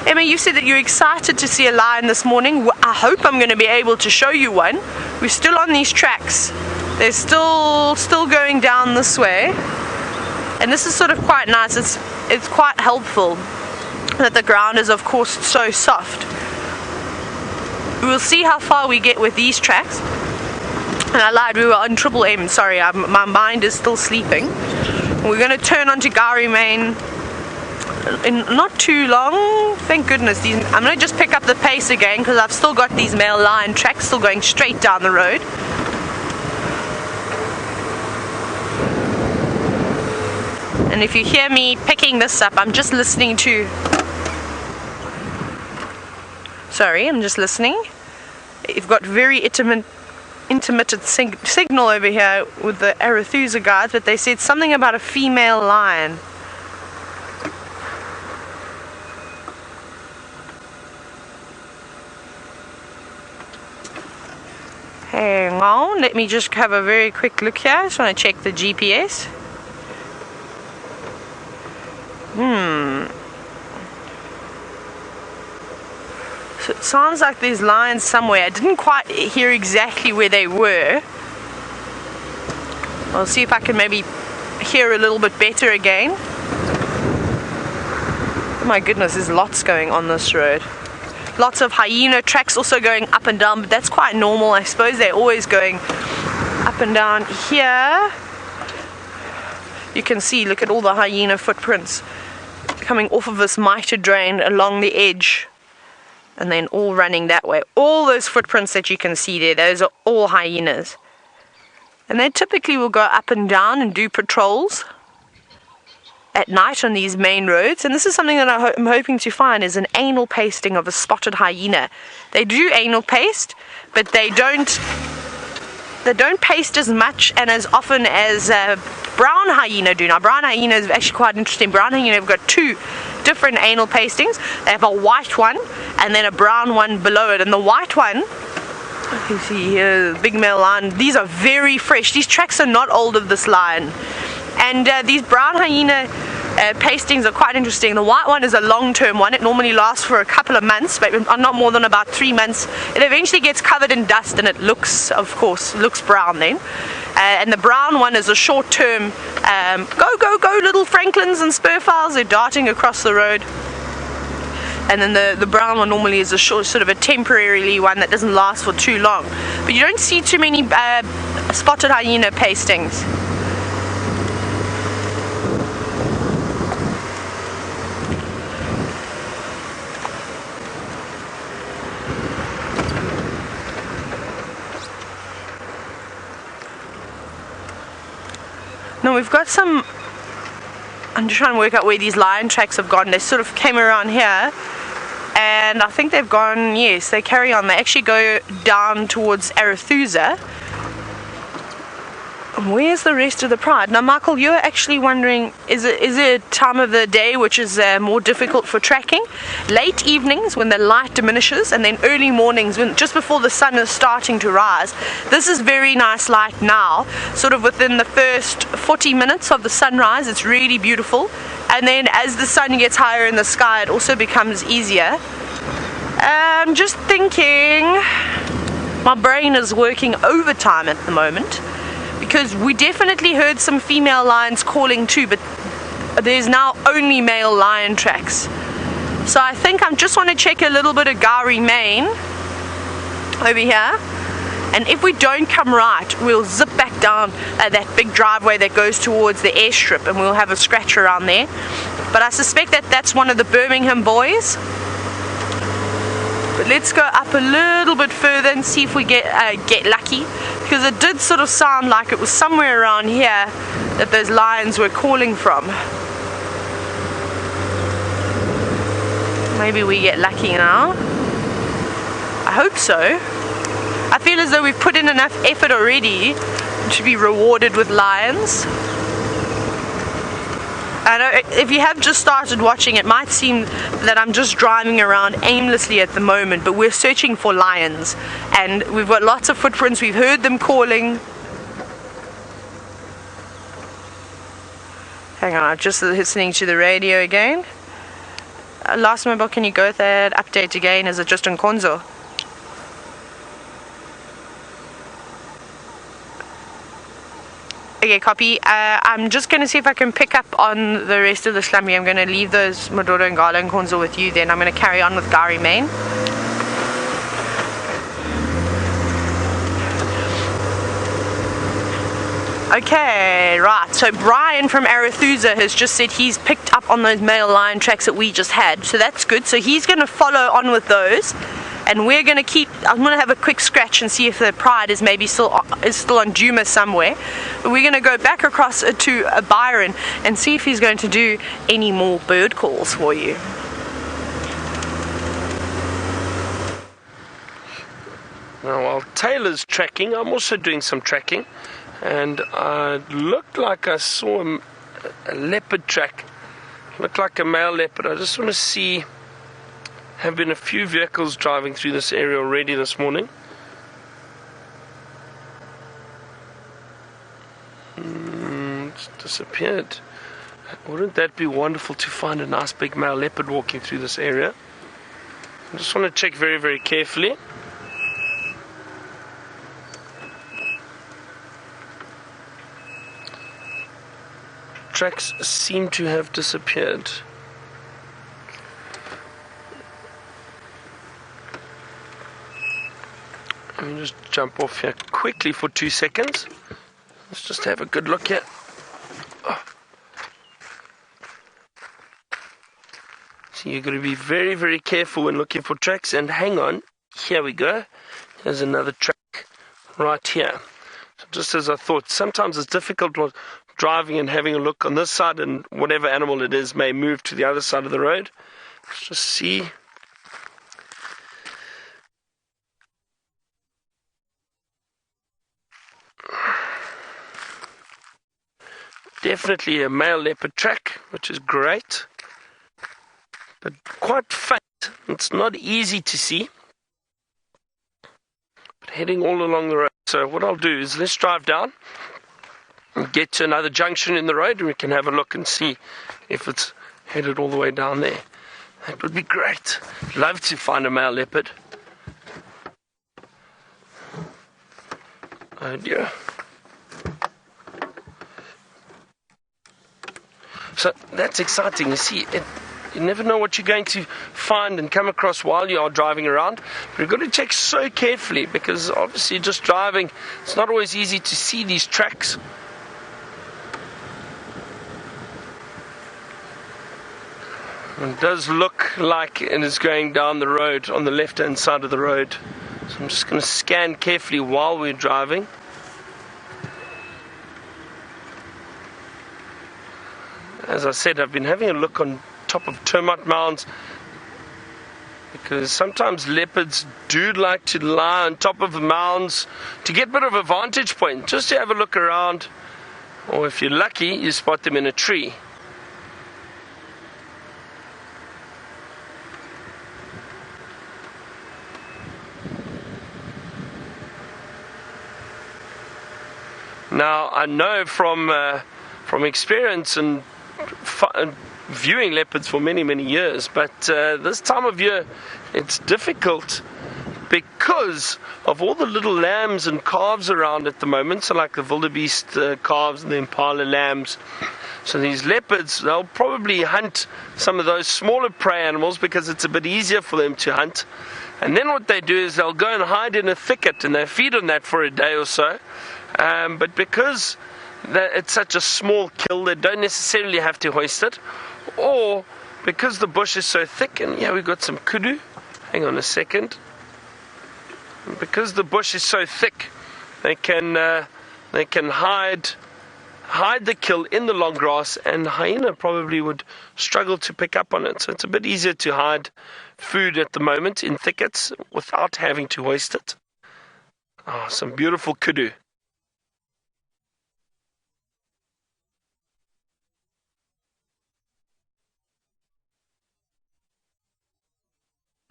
[SPEAKER 3] Emma, you said that you're excited to see a lion this morning. I hope I'm going to be able to show you one. We're still on these tracks. They're still going down this way. And this is sort of quite nice. It's quite helpful that the ground is, of course, so soft. We'll see how far we get with these tracks. And I lied, we were on Triple M. Sorry, my mind is still sleeping. We're going to turn onto Gari Main in not too long. Thank goodness. I'm going to just pick up the pace again because I've still got these male lion tracks still going straight down the road. And if you hear me picking this up, I'm just listening to... Sorry, I'm just listening. You've got very intermittent signal over here with the Arathusa guards, but they said something about a female lion. Hang on, let me just have a very quick look here. I just want to check the GPS. So it sounds like there's lions somewhere. I didn't quite hear exactly where they were. I'll see if I can maybe hear a little bit better again. Oh my goodness, there's lots going on this road. Lots of hyena tracks also going up and down, but that's quite normal. I suppose they're always going up and down here. You can see, look at all the hyena footprints coming off of this mitre drain along the edge and then all running that way. All those footprints that you can see there, those are all hyenas. And they typically will go up and down and do patrols at night on these main roads. And this is something that I'm hoping to find is an anal pasting of a spotted hyena. They do anal paste, but they don't paste as much and as often as brown hyena do. Now, brown hyena is actually quite interesting. Brown hyena have got two different anal pastings. They have a white one and then a brown one below it. And the white one, you see here, the big male lion, these are very fresh. These tracks are not old of this lion. And these brown hyena pastings are quite interesting. The white one is a long-term one. It normally lasts for a couple of months, but not more than about 3 months. It eventually gets covered in dust and it looks, of course, looks brown then. And the brown one is a short-term, go little Franklins and Spurfiles, they're darting across the road. And then the brown one normally is a short, sort of a temporarily one that doesn't last for too long. But you don't see too many spotted hyena pastings. Now we've got some, I'm just trying to work out where these lion tracks have gone. They sort of came around here and I think they've gone, yes, they carry on. They actually go down towards Arathusa. Where's the rest of the pride? Now Michael, you're actually wondering, is it a time of the day which is more difficult for tracking? Late evenings when the light diminishes, and then early mornings when just before the sun is starting to rise. This is very nice light now, sort of within the first 40 minutes of the sunrise. It's really beautiful, and then as the sun gets higher in the sky it also becomes easier. I'm just thinking, my brain is working overtime at the moment, because we definitely heard some female lions calling too, but there's now only male lion tracks. So I think I just want to check a little bit of Gari Main over here, and if we don't come right we'll zip back down that big driveway that goes towards the airstrip and we'll have a scratch around there. But I suspect that that's one of the Birmingham boys. But let's go up a little bit further and see if we get lucky, because it did sort of sound like it was somewhere around here that those lions were calling from. Maybe we get lucky now. I hope so. I feel as though we've put in enough effort already to be rewarded with lions. I know if you have just started watching, it might seem that I'm just driving around aimlessly at the moment, but we're searching for lions and we've got lots of footprints. We've heard them calling. Hang on, I'm just listening to the radio again. Last mobile, can you go with that update again? Is it just in Konzo? Okay, copy. I'm just going to see if I can pick up on the rest of the slumby. I'm going to leave those Maduro and Gala and Konzo with you, then I'm going to carry on with Gari Main. Okay, right, so Brian from Arathusa has just said he's picked up on those male lion tracks that we just had, so that's good. So he's going to follow on with those, and we're going to keep, I'm going to have a quick scratch and see if the pride is maybe still on Djuma somewhere. But we're going to go back across to Byron and see if he's going to do any more bird calls for you.
[SPEAKER 2] Now while Taylor's tracking, I'm also doing some tracking. And it looked like I saw a leopard track. Looked like a male leopard. I just want to see. Have been a few vehicles driving through this area already this morning. It's disappeared. Wouldn't that be wonderful to find a nice big male leopard walking through this area? I just want to check very, very carefully. Tracks seem to have disappeared. Let me just jump off here quickly for 2 seconds. Let's just have a good look here. Oh. So you've got to be very, very careful when looking for tracks. And hang on, here we go. There's another track right here. So just as I thought, sometimes it's difficult driving and having a look on this side, and whatever animal it is may move to the other side of the road. Let's just see. Definitely a male leopard track, which is great, but quite faint. It's not easy to see, but heading all along the road. So what I'll do is let's drive down get to another junction in the road and we can have a look and see if it's headed all the way down there. That would be great. Love to find a male leopard. Oh dear. So that's exciting. You see, you never know what you're going to find and come across while you are driving around. But you've got to check so carefully because obviously just driving, it's not always easy to see these tracks. It does look like it is going down the road on the left-hand side of the road. So I'm just going to scan carefully while we're driving. As I said, I've been having a look on top of termite mounds because sometimes leopards do like to lie on top of the mounds to get a bit of a vantage point, just to have a look around, or if you're lucky, you spot them in a tree. Now, I know from experience and viewing leopards for many years, but this time of year it's difficult because of all the little lambs and calves around at the moment. So like the Wildebeest calves and the Impala lambs. So these leopards, they'll probably hunt some of those smaller prey animals because it's a bit easier for them to hunt. And then what they do is they'll go and hide in a thicket and they feed on that for a day or so. But because it's such a small kill, they don't necessarily have to hoist it, or because the bush is so thick, and yeah, we've got some kudu. Hang on a second. Because the bush is so thick, they can hide the kill in the long grass, and hyena probably would struggle to pick up on it. So it's a bit easier to hide food at the moment in thickets without having to hoist it. Oh, some beautiful kudu.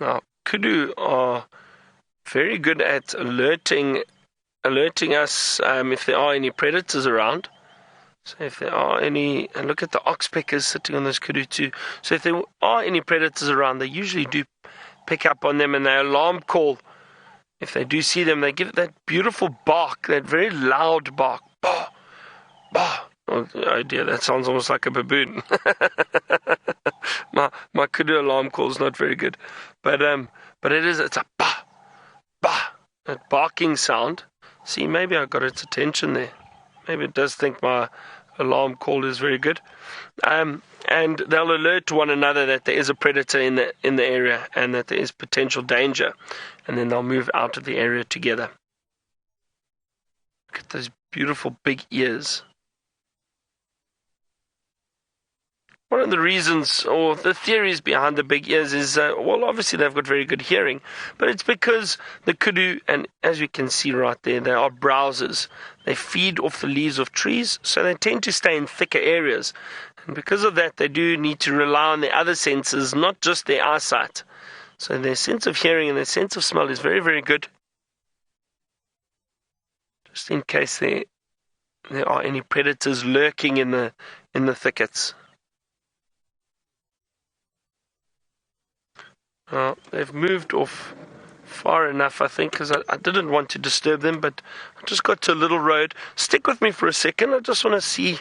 [SPEAKER 2] Now, kudu are very good at alerting us if there are any predators around. So if there are any, and look at the oxpeckers sitting on those kudu too. So if there are any predators around, they usually do pick up on them and they alarm call. If they do see them, they give it that beautiful bark, that very loud bark. Bah, bah. Oh dear, that sounds almost like a baboon. my kudu alarm call is not very good, but it's a bah, bah, that barking sound. See, maybe I got its attention there. Maybe it does think my alarm call is very good. And they'll alert one another that there is a predator in the area and that there is potential danger, and then they'll move out of the area together. Look at those beautiful big ears. One of the reasons, or the theories behind the big ears is, well, obviously they've got very good hearing, but it's because the kudu, and as you can see right there, they are browsers. They feed off the leaves of trees, so they tend to stay in thicker areas. And because of that, they do need to rely on their other senses, not just their eyesight. So their sense of hearing and their sense of smell is very good. Just in case there are any predators lurking in the thickets. They've moved off far enough, I think, because I didn't want to disturb them, but I just got to a little road. Stick with me for a second. I just want to see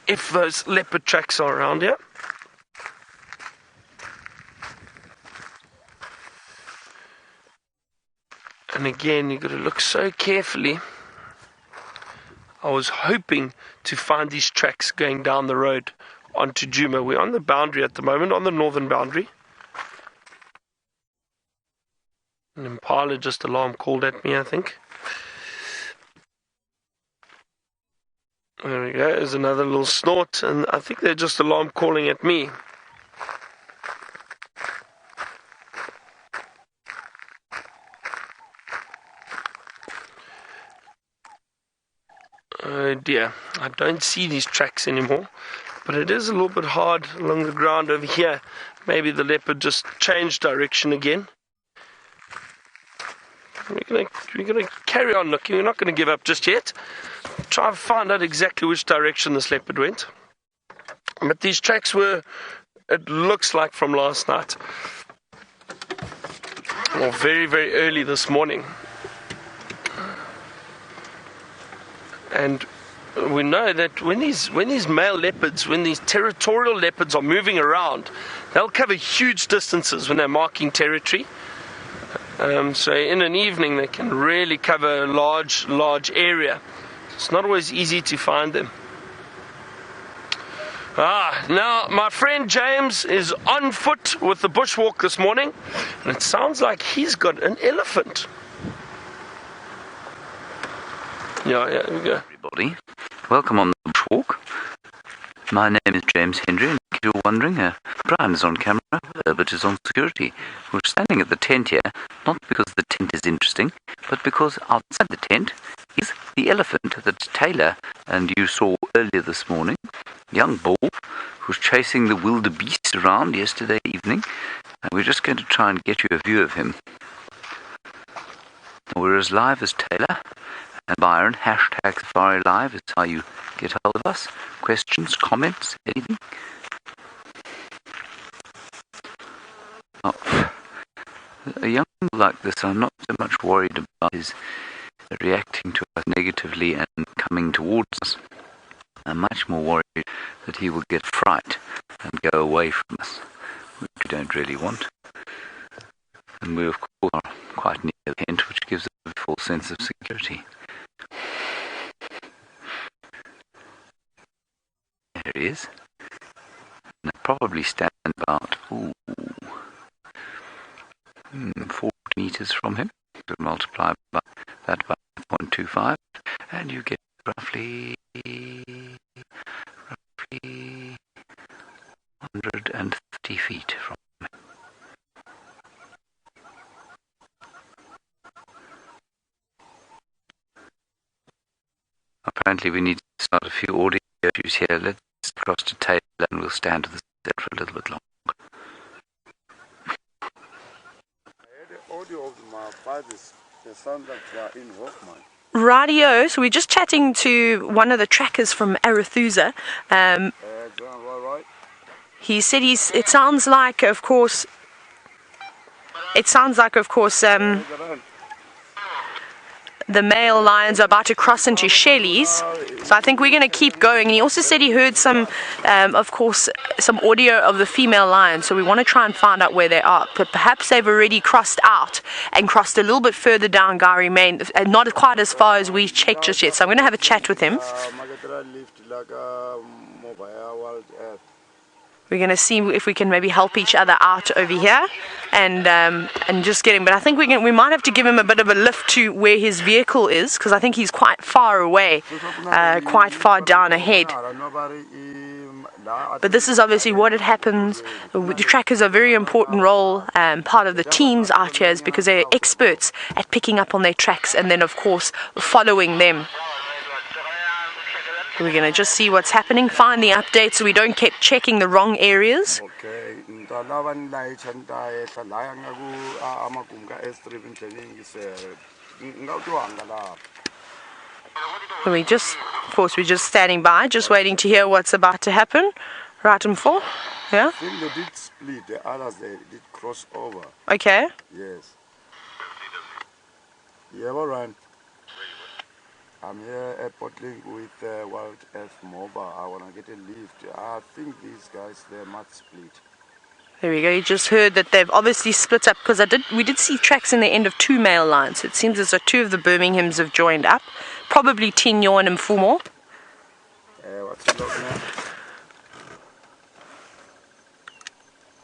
[SPEAKER 2] if those leopard tracks are around here. And again, you've got to look so carefully. I was hoping to find these tracks going down the road onto Djuma. We're on the boundary at the moment, on the northern boundary. An impala just alarm called at me, I think. There we go, there's another little snort, and I think they're just alarm calling at me. Oh dear, I don't see these tracks anymore. But it is a little bit hard along the ground over here. Maybe the leopard just changed direction again. we're gonna carry on looking. We're not gonna give up just yet. Try and find out exactly which direction this leopard went. But these tracks were, it looks like, from last night, or very, very early this morning. And we know that when these male leopards, when these territorial leopards are moving around, they'll cover huge distances when they're marking territory. So in an evening they can really cover a large area. It's not always easy to find them. Now my friend James is on foot with the bushwalk this morning, and it sounds like he's got an elephant. Yeah, here we go.
[SPEAKER 5] Everybody, welcome on the bushwalk. My name is James Hendry, and if you're wondering, Brian is on camera, Herbert is on security. We're standing at the tent here, not because the tent is interesting, but because outside the tent is the elephant that Taylor and you saw earlier this morning, young bull, who was chasing the wildebeest around yesterday evening, and we're just going to try and get you a view of him. We're as live as Taylor and Byron. Hashtag Safari Live is how you get hold of us. Questions, comments, anything? A young bull like this, I'm not so much worried about his reacting to us negatively and coming towards us. I'm much more worried that he will get fright and go away from us, which we don't really want. And we, of course, are quite near the tent, which gives us a false sense of security. There he is. And they'll probably stand about 40 meters from him. So multiply that by 0.25, and you get roughly 130 feet from him. Apparently we need to start a few audio issues here. Let's cross to Taylor and we'll stand to the set for a little bit longer.
[SPEAKER 3] Radio, so we're just chatting to one of the trackers from Arathusa. He said it sounds like, of course, the male lions are about to cross into Shelley's, so I think we're going to keep going. And he also said he heard some audio of the female lions, so we want to try and find out where they are. But perhaps they've already crossed out and crossed a little bit further down Gari Main, and not quite as far as we checked just yet. So I'm going to have a chat with him. We're going to see if we can maybe help each other out over here and just get him. But I think we might have to give him a bit of a lift to where his vehicle is, because I think he's quite far away, quite far down ahead. But this is obviously what it happens. The trackers are a very important role, part of the teams out here, is because they're experts at picking up on their tracks and then, of course, following them. We're going to just see what's happening, find the updates so we don't keep checking the wrong areas. We're just standing by, just waiting to hear what's about to happen. Right, Mfumo? Yeah?
[SPEAKER 6] I think they did split, the others they did cross over.
[SPEAKER 3] Okay.
[SPEAKER 6] Yes. Yeah, all right. I'm here at Portland with WildEarthTV. I want to get a lift. I think these guys, they might split.
[SPEAKER 3] There we go. You just heard that they've obviously split up, because we did see tracks in the end of two male lines. So it seems as though two of the Birminghams have joined up. Probably Tinyo and Mfumo.
[SPEAKER 6] What's the look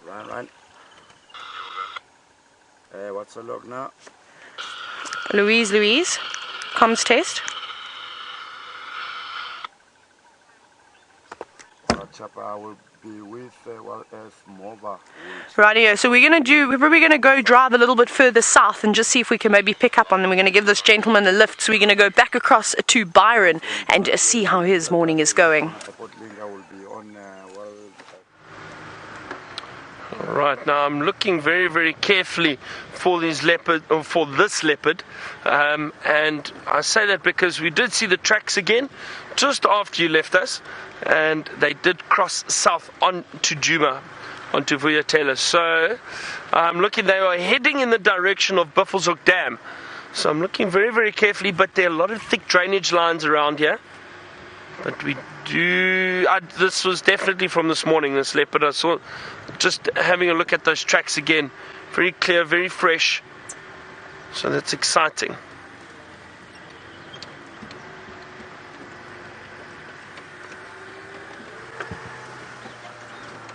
[SPEAKER 6] now? Right. What's the look now?
[SPEAKER 3] Louise. Comms test.
[SPEAKER 6] I will be with WildEarthTV.
[SPEAKER 3] Radio. So we're probably going to go drive a little bit further south and just see if we can maybe pick up on them. We're going to give this gentleman a lift. So we're going to go back across to Byron and see how his morning is going.
[SPEAKER 2] Right, now I'm looking very, very carefully for these leopard, or for this leopard, and I say that because we did see the tracks again just after you left us, and they did cross south onto Djuma, onto Wildebeest. So I'm looking, they are heading in the direction of Buffelshoek Dam. So I'm looking very, very carefully, but there are a lot of thick drainage lines around here. But we do, this was definitely from this morning, this leopard. I saw, just having a look at those tracks again, very clear, very fresh. So that's exciting.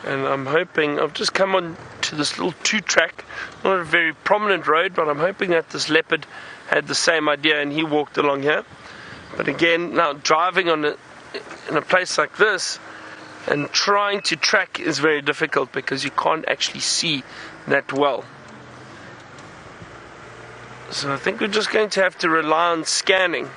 [SPEAKER 2] And I'm hoping, I've just come on to this little 2-track, not a very prominent road, but I'm hoping that this leopard had the same idea and he walked along here. But again, now driving in a place like this and trying to track is very difficult because you can't actually see that well. So I think we're just going to have to rely on scanning.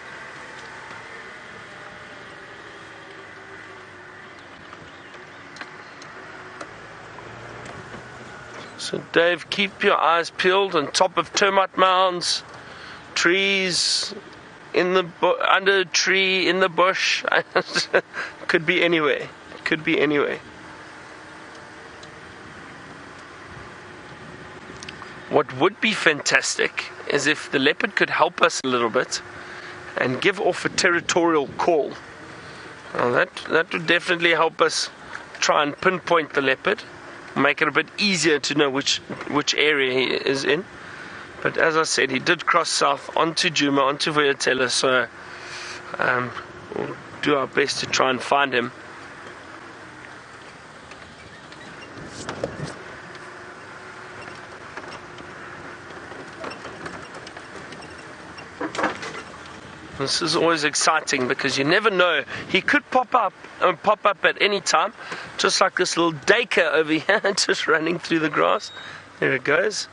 [SPEAKER 2] So Dave, keep your eyes peeled on top of termite mounds, trees, under a tree, in the bush. Could be anywhere. Could be anywhere. What would be fantastic is if the leopard could help us a little bit and give off a territorial call. Now that would definitely help us try and pinpoint the leopard, make it a bit easier to know which area he is in. But as I said, he did cross south onto Djuma, onto Wildebeest, so we'll do our best to try and find him. This is always exciting because you never know. He could pop up at any time, just like this little daker over here, just running through the grass. There it goes.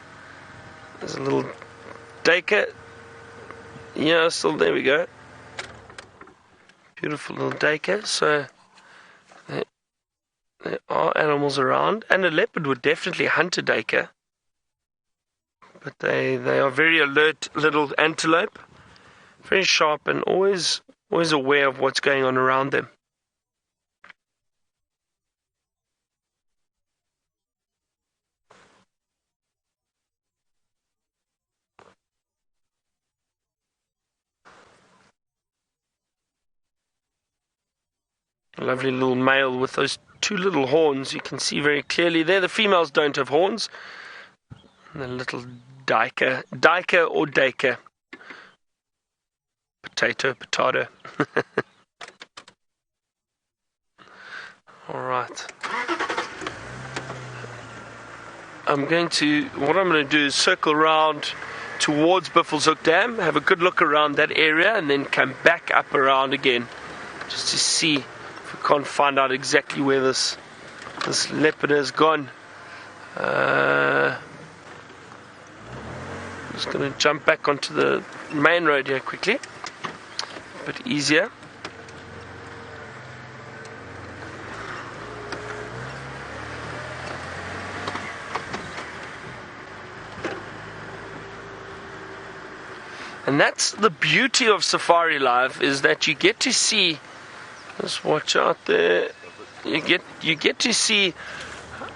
[SPEAKER 2] There's a little daker. Yeah, still there we go. Beautiful little daker. So there are animals around, and a leopard would definitely hunt a daker. But they are very alert little antelope. Very sharp and always aware of what's going on around them. A lovely little male with those 2 little horns. You can see very clearly there. The females don't have horns. And the little diker or daker. Potato. Alright. What I'm going to do is circle around towards Buffelshoek Dam, have a good look around that area, and then come back up around again, just to see if we can't find out exactly where this leopard has gone. Just going to jump back onto the main road here quickly. A bit easier. And that's the beauty of Safari Live, is that you get to see, just watch out there, you get to see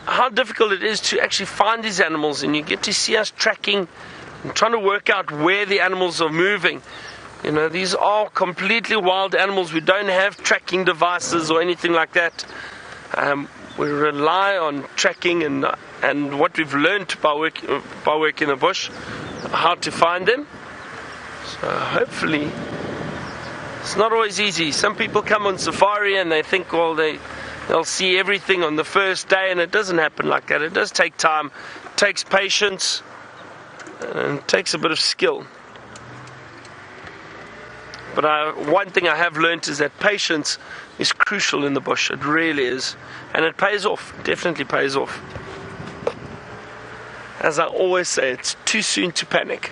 [SPEAKER 2] how difficult it is to actually find these animals, and you get to see us tracking and trying to work out where the animals are moving. You know, these are completely wild animals. We don't have tracking devices or anything like that. We rely on tracking and what we've learned by working in the bush, how to find them. So hopefully, it's not always easy. Some people come on safari and they think, well, they'll see everything on the first day, and it doesn't happen like that. It does take time, it takes patience, and it takes a bit of skill. But one thing I have learned is that patience is crucial in the bush. It really is. And it pays off. Definitely pays off. As I always say, it's too soon to panic.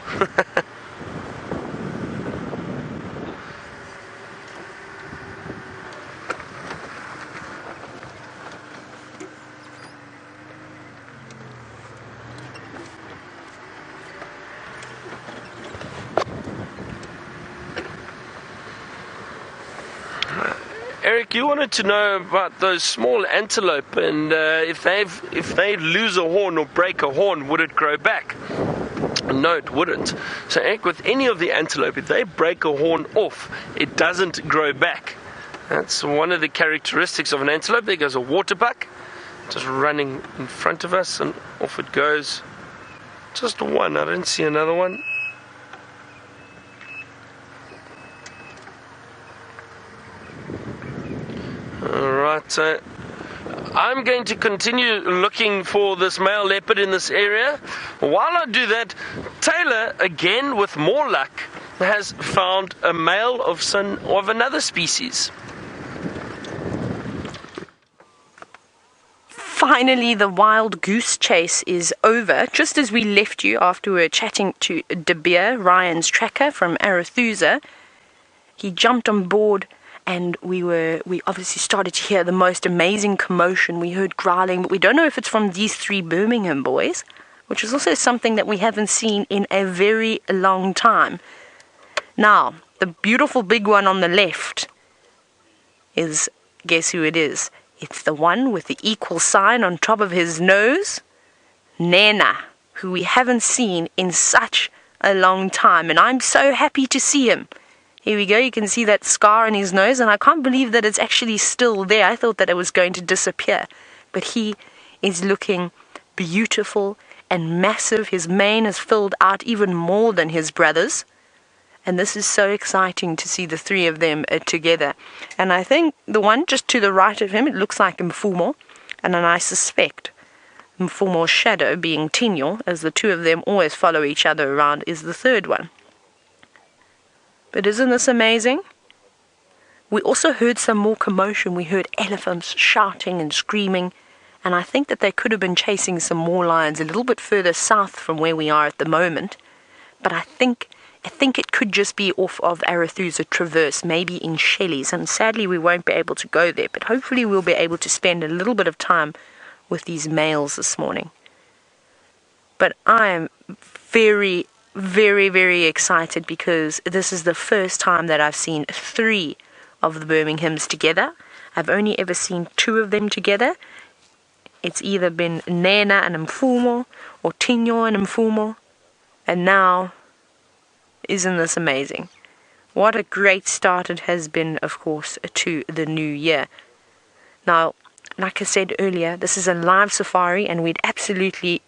[SPEAKER 2] Eric, you wanted to know about those small antelope, and if they lose a horn or break a horn, would it grow back? No, it wouldn't. So, Eric, with any of the antelope, if they break a horn off, it doesn't grow back. That's one of the characteristics of an antelope. There goes a water buck, just running in front of us, and off it goes. Just one. I don't see another one. Alright, so I'm going to continue looking for this male leopard in this area. While I do that, Taylor, again with more luck, has found a male of another species.
[SPEAKER 3] Finally, the wild goose chase is over. Just as we left you after we were chatting to De Beer, Ryan's tracker from Arathusa, he jumped on board. And we obviously started to hear the most amazing commotion. We heard growling, but we don't know if it's from these 3 Birmingham boys, which is also something that we haven't seen in a very long time. Now, the beautiful big one on the left is, guess who it is? It's the one with the equal sign on top of his nose, Nhena, who we haven't seen in such a long time. And I'm so happy to see him. Here we go, you can see that scar on his nose, and I can't believe that it's actually still there. I thought that it was going to disappear. But he is looking beautiful and massive. His mane is filled out even more than his brother's. And this is so exciting to see the 3 of them together. And I think the one just to the right of him, it looks like Mfumo. And then I suspect Mfumo's shadow, being Tinyo, as the 2 of them always follow each other around, is the 3rd one. But isn't this amazing? We also heard some more commotion. We heard elephants shouting and screaming. And I think that they could have been chasing some more lions a little bit further south from where we are at the moment. But I think it could just be off of Arathusa Traverse, maybe in Shelley's. And sadly, we won't be able to go there. But hopefully we'll be able to spend a little bit of time with these males this morning. But I am very, very, very excited because this is the first time that I've seen 3 of the Birminghams together. I've only ever seen 2 of them together. It's either been Nhena and Mfumo or Tinyo and Mfumo. And now, isn't this amazing? What a great start it has been, of course, to the new year. Now, like I said earlier, this is a live safari and we'd absolutely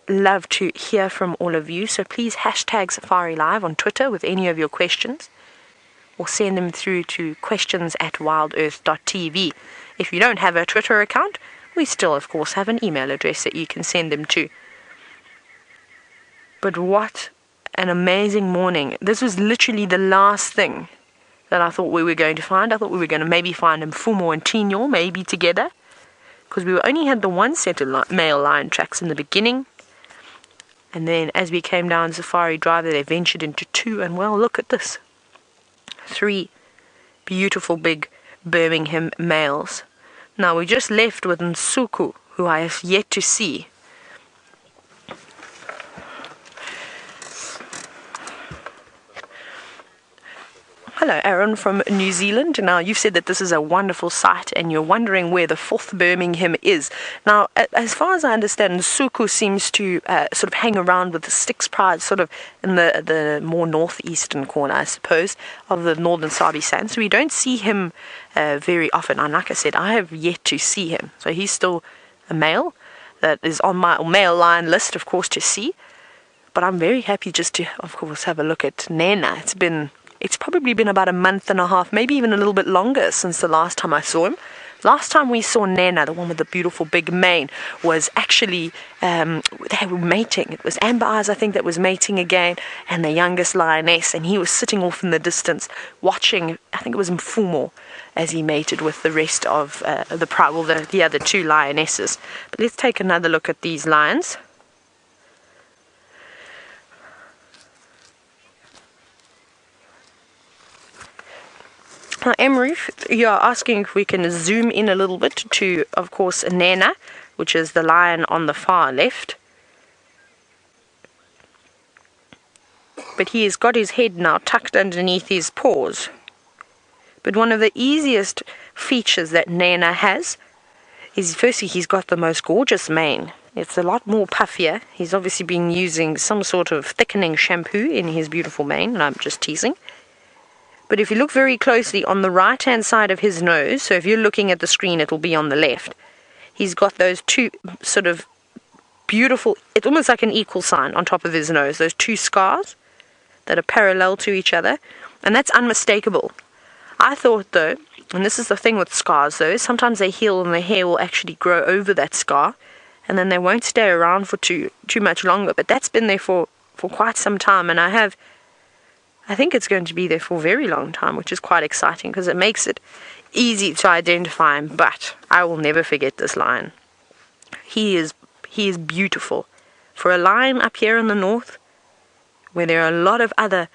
[SPEAKER 3] love to hear from all of you. So please hashtag Safari Live on Twitter with any of your questions, or send them through to questions@WildEarthTV. If you don't have a Twitter account, we still of course have an email address that you can send them to. But what an amazing morning. This was literally the last thing that I thought we were going to find. I thought we were going to maybe find Mfumo and Tinyo maybe together, because we only had the one set of male lion tracks in the beginning. And then as we came down Safari Drive, they ventured into 2, and well, look at this. 3 beautiful big Birmingham males. Now we just left with Nsuku, who I have yet to see. Hello, Aaron from New Zealand. Now, you've said that this is a wonderful site and you're wondering where the 4th Birmingham is. Now, as far as I understand, Nsuku seems to sort of hang around with the Styx Pride, sort of in the more northeastern corner, I suppose, of the northern Sabi Sands. So we don't see him very often. And like I said, I have yet to see him. So he's still a male that is on my male lion list, of course, to see. But I'm very happy just to, of course, have a look at Nhena. It's probably been about a month and a half, maybe even a little bit longer since the last time I saw him. Last time we saw Nhena, the one with the beautiful big mane, was actually, they were mating. It was Amber Eyes, I think, that was mating again, and the youngest lioness, and he was sitting off in the distance watching, I think it was Mfumo, as he mated with the rest of the other 2 lionesses. But let's take another look at these lions. Now, Emery, you are asking if we can zoom in a little bit to, of course, Nhena, which is the lion on the far left. But he has got his head now tucked underneath his paws. But one of the easiest features that Nhena has is, firstly, he's got the most gorgeous mane. It's a lot more puffier. He's obviously been using some sort of thickening shampoo in his beautiful mane, and I'm just teasing. But if you look very closely on the right-hand side of his nose, so if you're looking at the screen, it'll be on the left, he's got those two sort of beautiful, it's almost like an equal sign on top of his nose, those two scars that are parallel to each other, and that's unmistakable. I thought, though, and this is the thing with scars, though, sometimes they heal and the hair will actually grow over that scar, and then they won't stay around for too much longer. But that's been there for quite some time, and I think it's going to be there for a very long time, which is quite exciting because it makes it easy to identify him. But I will never forget this lion. He is beautiful. For a lion up here in the north, where there are a lot of other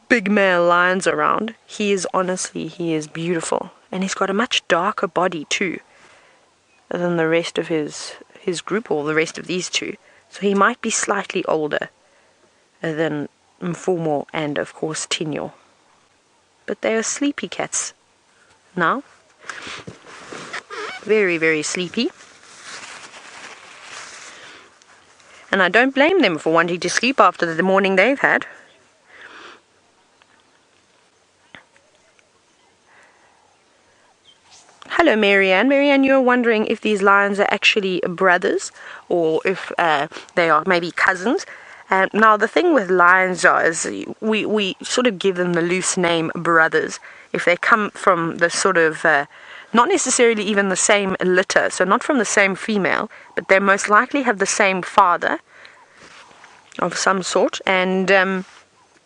[SPEAKER 3] big male lions around, he is beautiful. And he's got a much darker body too than the rest of his group, or the rest of these two. So he might be slightly older than Mfumo and, of course, Tinyo. But they are sleepy cats now. Very, very sleepy. And I don't blame them for wanting to sleep after the morning they've had. Hello, Marianne. Marianne, you're wondering if these lions are actually brothers or if they are maybe cousins. Now, the thing with lions is we sort of give them the loose name brothers if they come from the sort of, not necessarily even the same litter, so not from the same female, but they most likely have the same father of some sort, and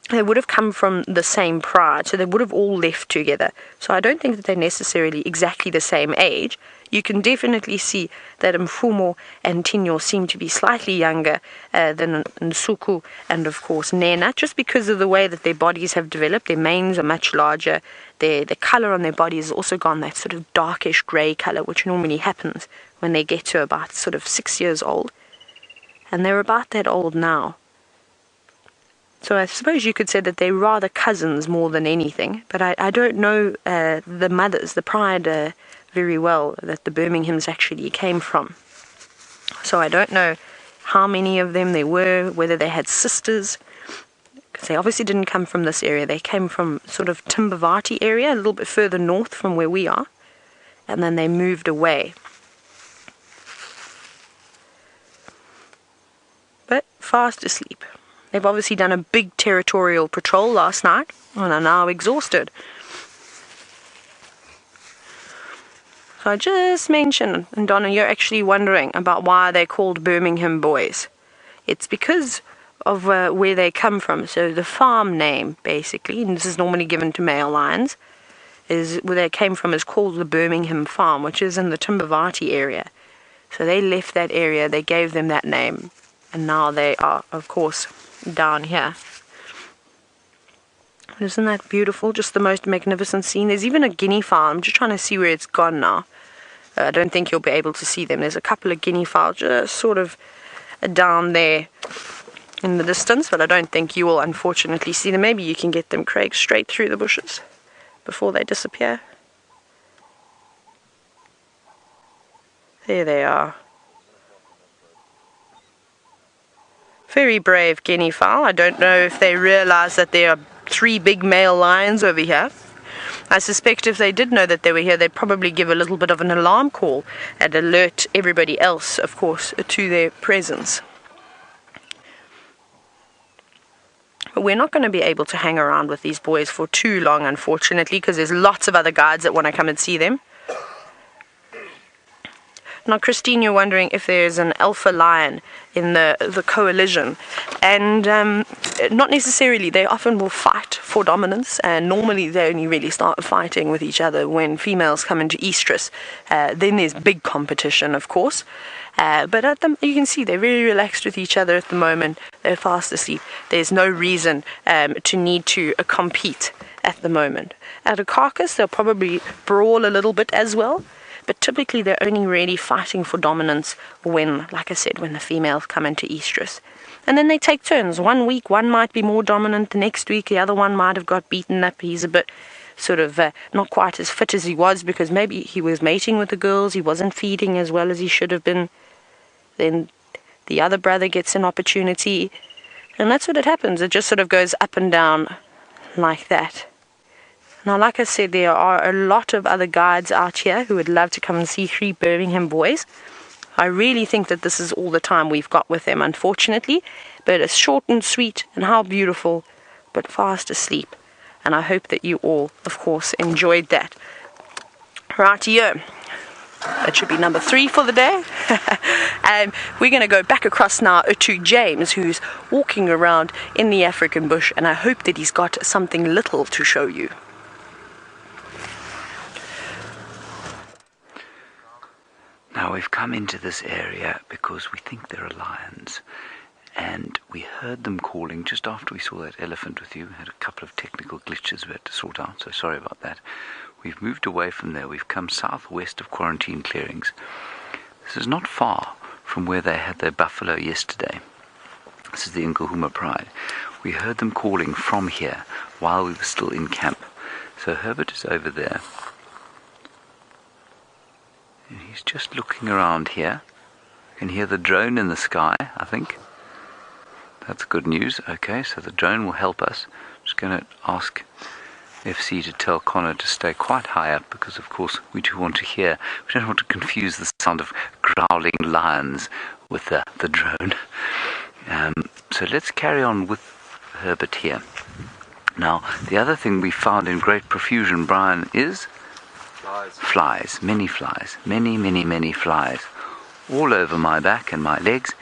[SPEAKER 3] they would have come from the same pride, so they would have all left together. So I don't think that they're necessarily exactly the same age. You can definitely see that Mfumo and Tinyo seem to be slightly younger than Nsuku and, of course, Nhena, just because of the way that their bodies have developed. Their manes are much larger. The colour on their bodies has also gone that sort of darkish grey colour, which normally happens when they get to about sort of 6 years old. And they're about that old now. So I suppose you could say that they're rather cousins more than anything. But I don't know the mothers, the pride, very well that the Birminghams actually came from. So I don't know how many of them there were, whether they had sisters. Because they obviously didn't come from this area. They came from sort of Timbavati area, a little bit further north from where we are. And then they moved away. But fast asleep. They've obviously done a big territorial patrol last night and are now exhausted. So I just mentioned, and Donna, you're actually wondering about why they're called Birmingham boys. It's because of where they come from. So the farm name, basically, and this is normally given to male lions, is where they came from, is called the Birmingham Farm, which is in the Timbavati area. So they left that area, they gave them that name, and now they are, of course, down here. Isn't that beautiful? Just the most magnificent scene. There's even a guinea fowl. I'm just trying to see where it's gone now. I don't think you'll be able to see them. There's a couple of guinea fowl just sort of down there in the distance, but I don't think you will unfortunately see them. Maybe you can get them, Craig, straight through the bushes before they disappear. There they are. Very brave guinea fowl. I don't know if they realize that there are 3 big male lions over here. I suspect if they did know that they were here, they'd probably give a little bit of an alarm call and alert everybody else, of course, to their presence. But we're not going to be able to hang around with these boys for too long, unfortunately, because there's lots of other guides that want to come and see them. Now, Christine, you're wondering if there's an alpha lion in the coalition, and not necessarily. They often will fight for dominance, and normally they only really start fighting with each other when females come into estrus. Then there's big competition, of course, but you can see they're very relaxed with each other at the moment. They're fast asleep. There's no reason to need to compete at the moment. At a carcass, they'll probably brawl a little bit as well. But typically they're only really fighting for dominance when, like I said, when the females come into estrus. And then they take turns. 1 week, one might be more dominant. The next week, the other one might have got beaten up. He's a bit sort of not quite as fit as he was, because maybe he was mating with the girls, he wasn't feeding as well as he should have been. Then the other brother gets an opportunity, and that's what it happens. It just sort of goes up and down like that. Now, like I said, there are a lot of other guides out here who would love to come and see 3 Birmingham boys. I really think that this is all the time we've got with them, unfortunately. But it's short and sweet, and how beautiful, but fast asleep. And I hope that you all, of course, enjoyed that. Right-o. That should be number 3 for the day. We're going to go back across now to James, who's walking around in the African bush, and I hope that he's got something little to show you.
[SPEAKER 5] Now we've come into this area because we think there are lions, and we heard them calling just after we saw that elephant with you. We had a couple of technical glitches we had to sort out, so sorry about that. We've moved away from there. We've come southwest of quarantine clearings. This is not far from where they had their buffalo yesterday. This is the Nkuhuma Pride. We heard them calling from here while we were still in camp. So Herbert is over there. And he's just looking around here. You can hear the drone in the sky, I think. That's good news. Okay, so the drone will help us. I'm just going to ask FC to tell Connor to stay quite high up, because of course we do want to hear. We don't want to confuse the sound of growling lions with the drone. So let's carry on with Herbert here. Now, the other thing we found in great profusion, Brian, is flies, many flies, many flies, all over my back and my legs,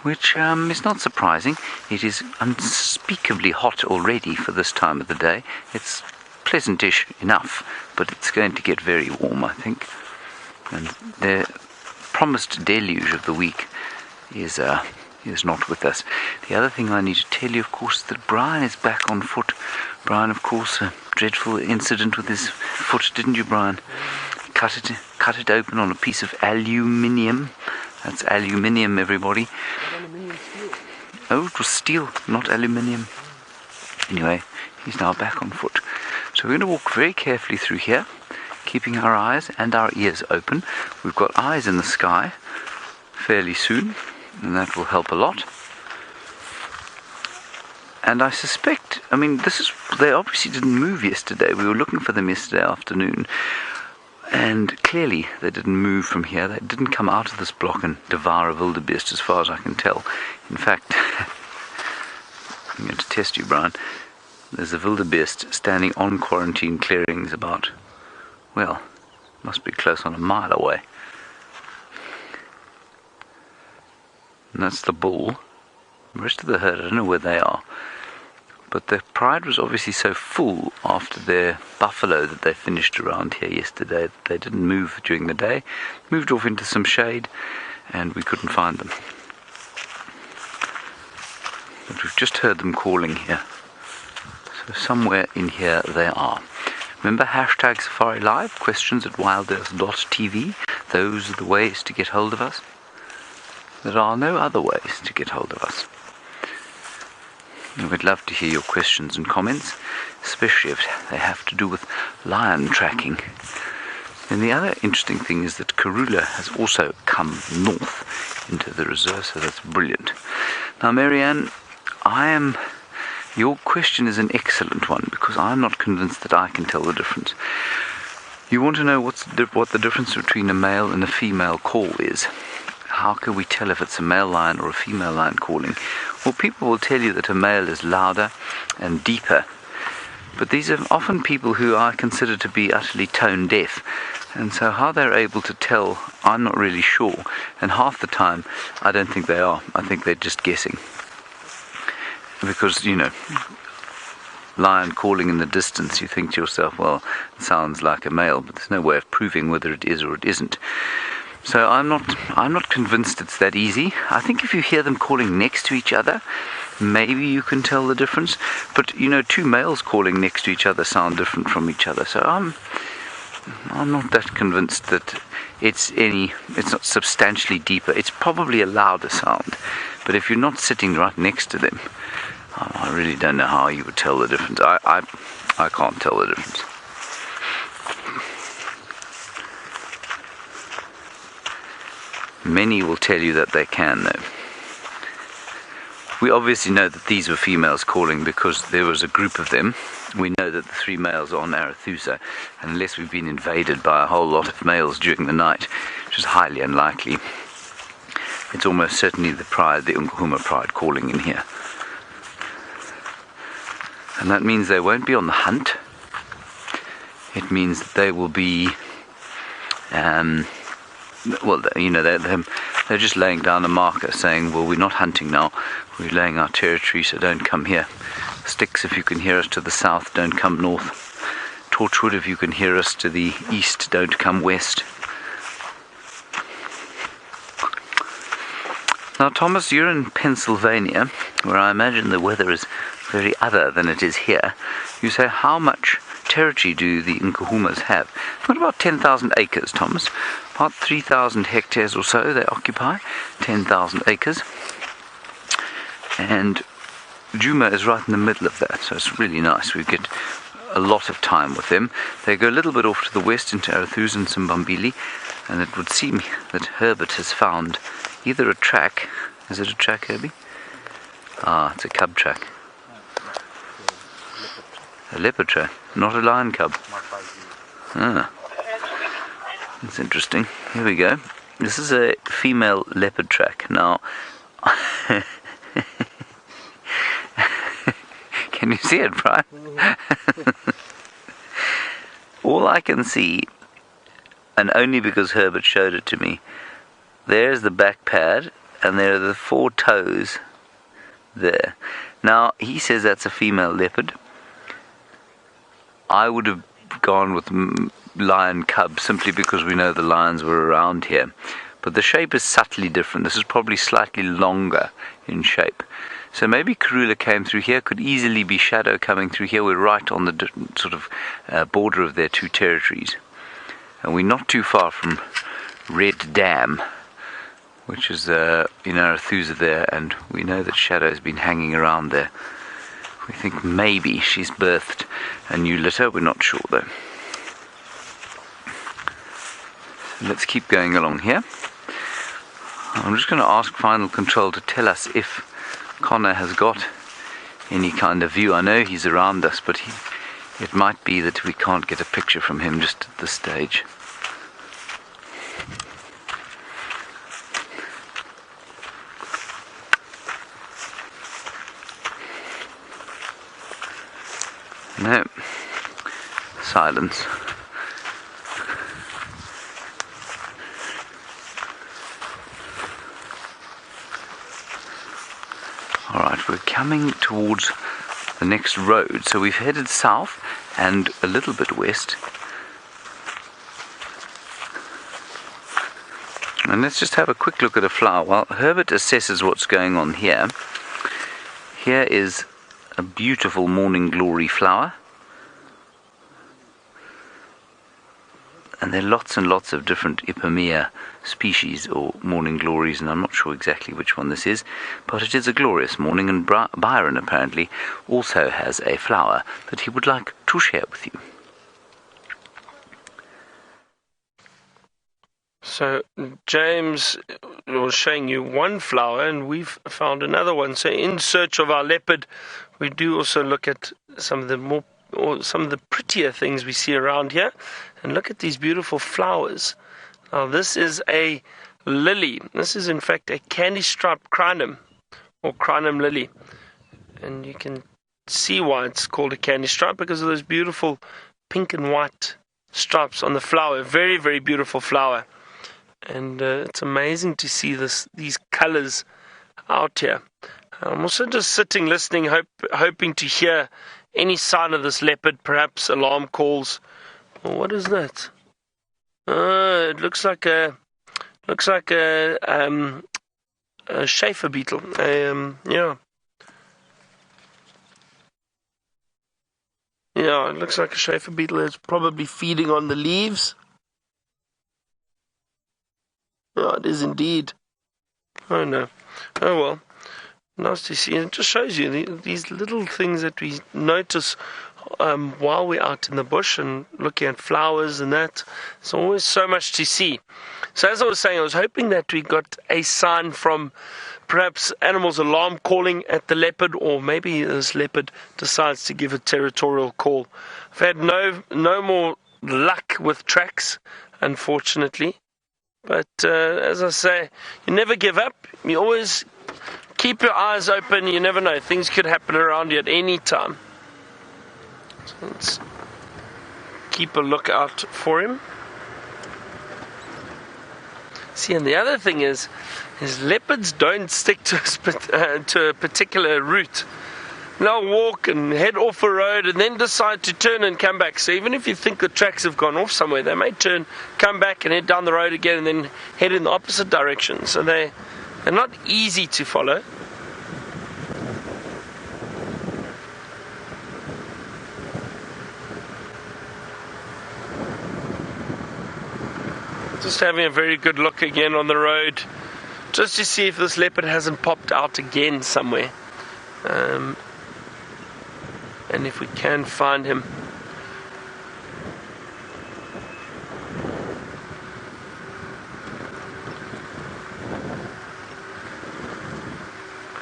[SPEAKER 5] which is not surprising. It is unspeakably hot already for this time of the day. It's pleasantish enough, but it's going to get very warm, I think. And the promised deluge of the week is not with us. The other thing I need to tell you, of course, is that Brian is back on foot. Brian, of course, a dreadful incident with his foot, didn't you, Brian? Cut it open on a piece of aluminium. That's aluminium, everybody. Oh, it was steel, not aluminium. Anyway, he's now back on foot. So we're going to walk very carefully through here, keeping our eyes and our ears open. We've got eyes in the sky fairly soon, and that will help a lot. And I suspect, they obviously didn't move yesterday. We were looking for them yesterday afternoon, and clearly they didn't move from here. They didn't come out of this block and devour a wildebeest, as far as I can tell. In fact, I'm going to test you, Brian. There's a wildebeest standing on quarantine clearings about, well, must be close on a mile away. And that's the bull. The rest of the herd, I don't know where they are. But the pride was obviously so full after their buffalo that they finished around here yesterday that they didn't move during the day. Moved off into some shade, and we couldn't find them. But we've just heard them calling here. So somewhere in here they are. Remember, hashtag Safari Live, questions at WildEarthTV. Those are the ways to get hold of us. There are no other ways to get hold of us. We'd love to hear your questions and comments, especially if they have to do with lion tracking. And the other interesting thing is that Karula has also come north into the reserve, so that's brilliant. Now, Marianne, your question is an excellent one, because I'm not convinced that I can tell the difference. You want to know what the difference between a male and a female call is. How can we tell if it's a male lion or a female lion calling? Well, people will tell you that a male is louder and deeper, but these are often people who I consider to be utterly tone deaf, and so how they're able to tell, I'm not really sure, and half the time I don't think they are. I think they're just guessing, because, lion calling in the distance, you think to yourself, well, it sounds like a male, but there's no way of proving whether it is or it isn't. So I'm not convinced it's that easy. I think if you hear them calling next to each other, maybe you can tell the difference. But two males calling next to each other sound different from each other. So I'm not that convinced that it's not substantially deeper. It's probably a louder sound. But if you're not sitting right next to them, I really don't know how you would tell the difference. I can't tell the difference. Many will tell you that they can, though. We obviously know that these were females calling because there was a group of them. We know that the 3 males are on Arathusa, and unless we've been invaded by a whole lot of males during the night, which is highly unlikely, it's almost certainly the Nkuhuma pride calling in here. And that means they won't be on the hunt. It means that they will be, well, you know, they're just laying down a marker saying, well, we're not hunting now, we're laying our territory, so don't come here. Sticks, if you can hear us to the south, don't come north. Torchwood, if you can hear us to the east, don't come west. Now, Thomas, you're in Pennsylvania, where I imagine the weather is very other than it is here. You say, how much territory do the Nkuhumas have? What about 10,000 acres, Thomas? About 3,000 hectares or so they occupy, 10,000 acres. And Djuma is right in the middle of that, so it's really nice. We get a lot of time with them. They go a little bit off to the west into Arathusa and Simbambili, and it would seem that Herbert has found either a track. Is it a track, Herbie? Ah, it's a cub track. A leopard track, not a lion cub. Ah, that's interesting. Here we go. This is a female leopard track. Now, can you see it, Brian? All I can see, and only because Herbert showed it to me, there's the back pad, and there are the 4 toes there. Now, he says that's a female leopard. I would have gone with lion cub simply because we know the lions were around here. But the shape is subtly different. This is probably slightly longer in shape. So maybe Karula came through here, could easily be Shadow coming through here. We're right on the sort of border of their 2 territories. And we're not too far from Red Dam, which is in Arathusa there, and we know that Shadow has been hanging around there. We think maybe she's birthed a new litter, we're not sure though. So let's keep going along here. I'm just going to ask Final Control to tell us if Connor has got any kind of view. I know he's around us, but it might be that we can't get a picture from him just at this stage. No. Silence. Alright, we're coming towards the next road. So we've headed south and a little bit west. And let's just have a quick look at a flower while Herbert assesses what's going on here. Here is a beautiful morning glory flower, and there are lots and lots of different Ipomea species or morning glories, and I'm not sure exactly which one this is, but it is a glorious morning, and Byron apparently also has a flower that he would like to share with you.
[SPEAKER 2] So James was showing you one flower, and we've found another one. So in search of our leopard, we do also look at some of the prettier things we see around here. And look at these beautiful flowers. Now this is a lily. This is in fact a candy-striped crinum, or crinum lily. And you can see why it's called a candy stripe, because of those beautiful pink and white stripes on the flower. Very, very beautiful flower. And it's amazing to see these colors out here. I'm also just sitting, listening, hoping to hear any sign of this leopard, perhaps alarm calls. Well, what is that? It looks like a Schaefer beetle. Yeah, it looks like a Schaefer beetle. It's probably feeding on the leaves. Oh, it is indeed. Oh no. Oh well. Nice to see. It just shows you these little things that we notice while we're out in the bush and looking at flowers and that. There's always so much to see. So as I was saying, I was hoping that we got a sign from perhaps animals' alarm calling at the leopard, or maybe this leopard decides to give a territorial call. I've had no more luck with tracks, unfortunately. But as I say, you never give up. You always keep your eyes open. You never know. Things could happen around you at any time. So let's keep a lookout for him. See, and the other thing is leopards don't stick to a particular route. They'll walk and head off a road and then decide to turn and come back. So even if you think the tracks have gone off somewhere, they may turn, come back and head down the road again and then head in the opposite direction. So they're not easy to follow. Just having a very good look again on the road, just to see if this leopard hasn't popped out again somewhere. And if we can find him.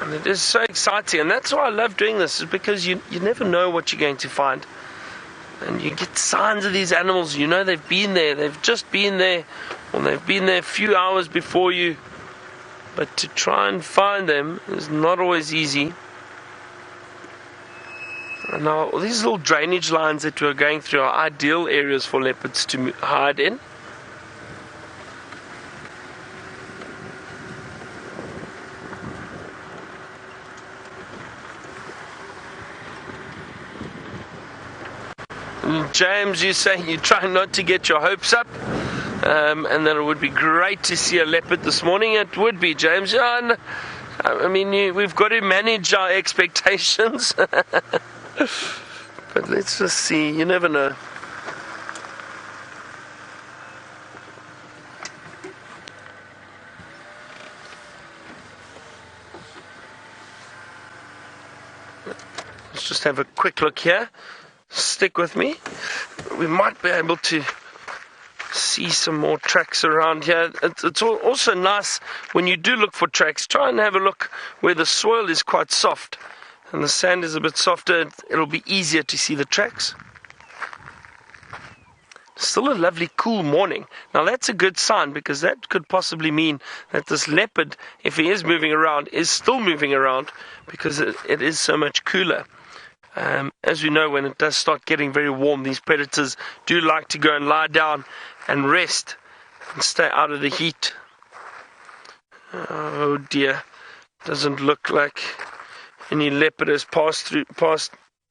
[SPEAKER 2] And it is so exciting, and that's why I love doing this, is because you never know what you're going to find. And you get signs of these animals, you know they've been there, they've just been there, or they've been there a few hours before you. But to try and find them is not always easy. Now, these little drainage lines that we're going through are ideal areas for leopards to hide in. And James, you're saying you're trying not to get your hopes up, and that it would be great to see a leopard this morning. It would be, James. Yeah, I mean, we've got to manage our expectations. But let's just see, you never know. Let's just have a quick look here. Stick with me. We might be able to see some more tracks around here. It's also nice when you do look for tracks, try and have a look where the soil is quite soft and the sand is a bit softer. It'll be easier to see the tracks. Still a lovely cool morning. Now that's a good sign, because that could possibly mean that this leopard, if he is moving around, is still moving around, because it is so much cooler. As we know, when it does start getting very warm, these predators do like to go and lie down and rest and stay out of the heat. Oh dear, doesn't look like any leopard has passed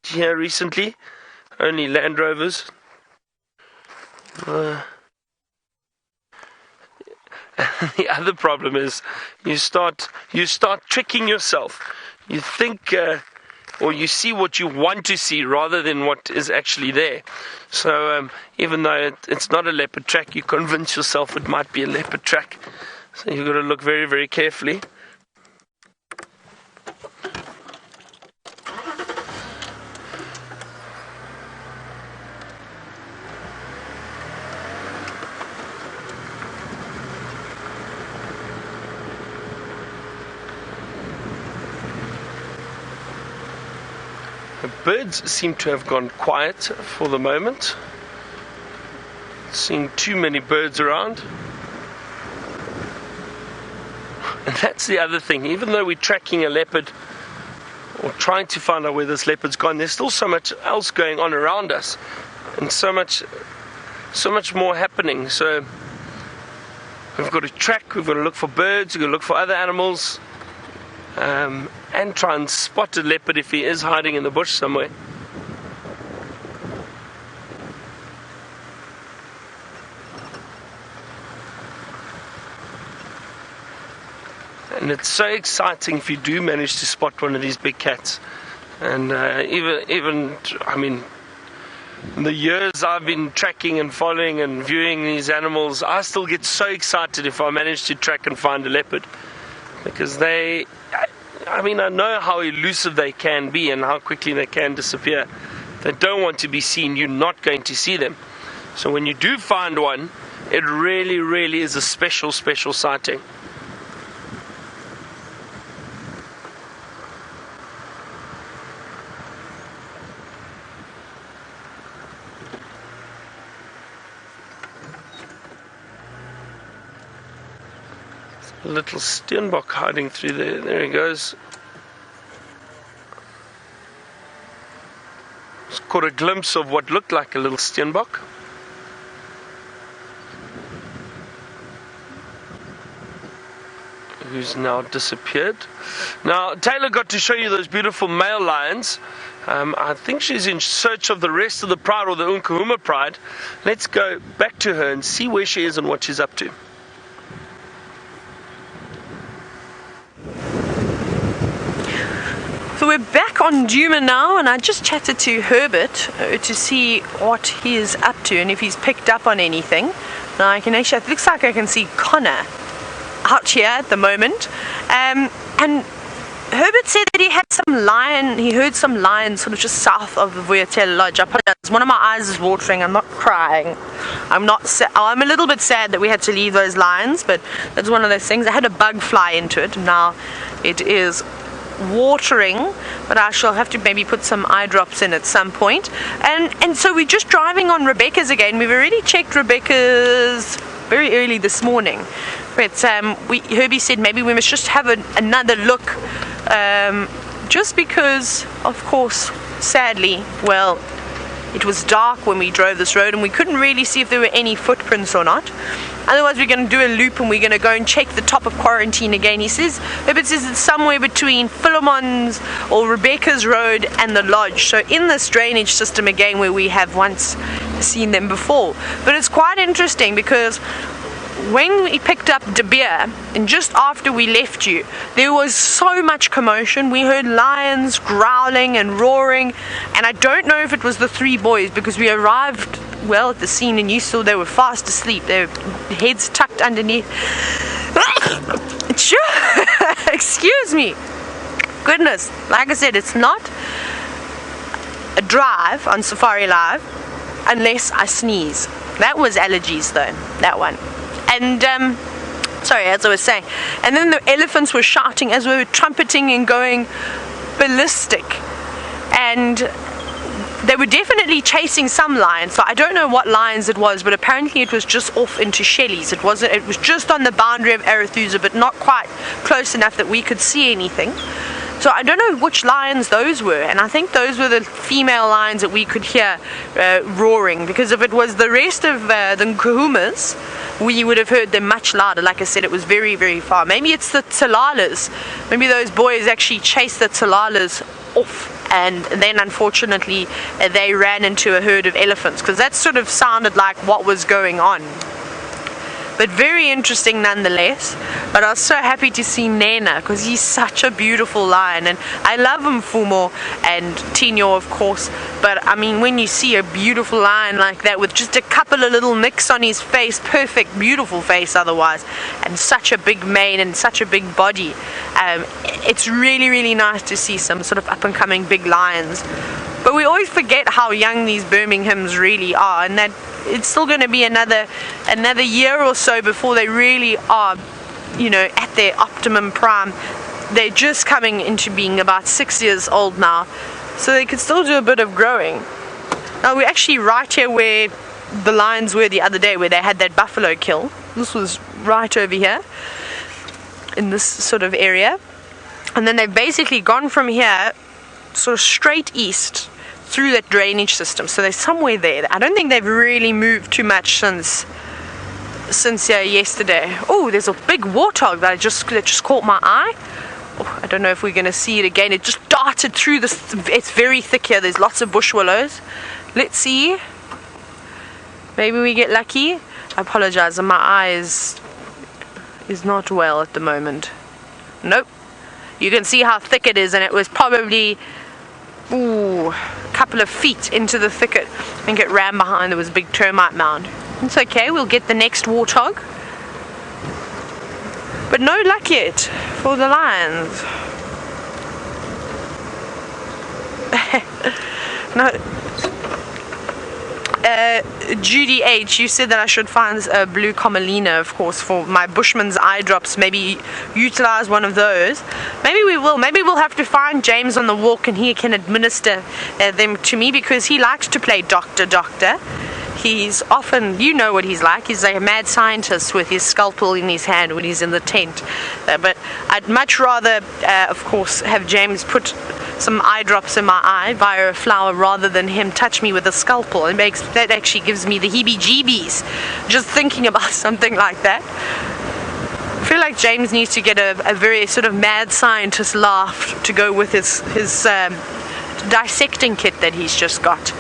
[SPEAKER 2] here recently. Only Land Rovers. The other problem is you start tricking yourself. You think or you see what you want to see rather than what is actually there. So even though it's not a leopard track, you convince yourself it might be a leopard track. So you've got to look very, very carefully. The birds seem to have gone quiet for the moment. Seeing too many birds around. And that's the other thing. Even though we're tracking a leopard or trying to find out where this leopard's gone, there's still so much else going on around us, and so much more happening. So we've got to track, we've got to look for birds, we've got to look for other animals, and try and spot a leopard if he is hiding in the bush somewhere. And it's so exciting if you do manage to spot one of these big cats. And even I mean, the years I've been tracking and following and viewing these animals, I still get so excited if I manage to track and find a leopard, because I know how elusive they can be and how quickly they can disappear. If they don't want to be seen, you're not going to see them. So when you do find one, It really, really is a special, special sighting. A little steenbok hiding through there. There he goes. Just caught a glimpse of what looked like a little steenbok. Who's now disappeared. Now, Taylor got to show you those beautiful male lions. I think she's in search of the rest of the pride, or the Nkuhuma pride. Let's go back to her and see where she is and what she's up to.
[SPEAKER 3] So we're back on Djuma now, and I just chatted to Herbert to see what he is up to and if he's picked up on anything. Now I can actually, it looks like I can see Connor out here at the moment, and Herbert said that he heard some lions sort of just south of the Vuyatela Lodge. I apologize, one of my eyes is watering. I'm not crying. I'm a little bit sad that we had to leave those lions, but that's one of those things. I had a bug fly into it, and now it is watering, but I shall have to maybe put some eye drops in at some point. And so we're just driving on Rebecca's again. We've already checked Rebecca's very early this morning, but Herbie said maybe we must just have another look, just because, of course, sadly, well, it was dark when we drove this road and we couldn't really see if there were any footprints or not. Otherwise we're going to do a loop and we're going to go and check the top of Quarantine again. Herbert says it's somewhere between Philemon's or Rebecca's Road and the lodge. So in this drainage system again, where we have once seen them before. But it's quite interesting because when we picked up De Beer, and just after we left you, there was so much commotion. We heard lions growling and roaring, and I don't know if it was the three boys, because we arrived well at the scene and you saw they were fast asleep, their heads tucked underneath. Excuse me. Goodness, like I said, it's not a drive on Safari Live unless I sneeze. That was allergies though, that one. And sorry, as I was saying, and then the elephants were shouting as we were trumpeting and going ballistic, and they were definitely chasing some lions. So I don't know what lions it was, but apparently it was just off into Shelley's. It was just on the boundary of Arathusa, but not quite close enough that we could see anything. So I don't know which lions those were, and I think those were the female lions that we could hear roaring, because if it was the rest of the Nkuhumas, we would have heard them much louder. Like I said, it was very, very far. Maybe it's the Talalas. Maybe those boys actually chased the Talalas off, and then unfortunately they ran into a herd of elephants, because that sort of sounded like what was going on. But very interesting nonetheless. But I was so happy to see Nhena, because he's such a beautiful lion, and I love Mfumo and Tinyo, of course, but I mean, when you see a beautiful lion like that with just a couple of little nicks on his face, perfect, beautiful face otherwise, and such a big mane and such a big body, it's really, really nice to see some sort of up and coming big lions. But we always forget how young these Birminghams really are, and that it's still going to be another year or so before they really are, you know, at their optimum prime. They're just coming into being about 6 years old now, so they could still do a bit of growing. Now we're actually right here where the lions were the other day, where they had that buffalo kill. This was right over here in this sort of area, and then they've basically gone from here sort of straight east through that drainage system, so they're somewhere there. I don't think they've really moved too much since yesterday. Oh, there's a big warthog that just caught my eye. Oh, I don't know if we're going to see it again. It just darted through this. It's very thick here. There's lots of bush willows. Let's see. Maybe we get lucky. I apologize, my eye is not well at the moment. Nope. You can see how thick it is, and it was probably a couple of feet into the thicket. I think it ran behind. There was a big termite mound. It's okay, we'll get the next warthog. But no luck yet for the lions. No. Judy H, you said that I should find a blue commelina, of course, for my Bushman's eye drops. Maybe utilize one of those. Maybe we will. Maybe we'll have to find James on the walk and he can administer them to me, because he likes to play doctor. He's often, you know what he's like. He's like a mad scientist with his scalpel in his hand when he's in the tent. But I'd much rather, of course, have James put some eye drops in my eye via a flower rather than him touch me with a scalpel. That actually gives me the heebie-jeebies just thinking about something like that. I feel like James needs to get a very sort of mad scientist laugh to go with his dissecting kit that he's just got.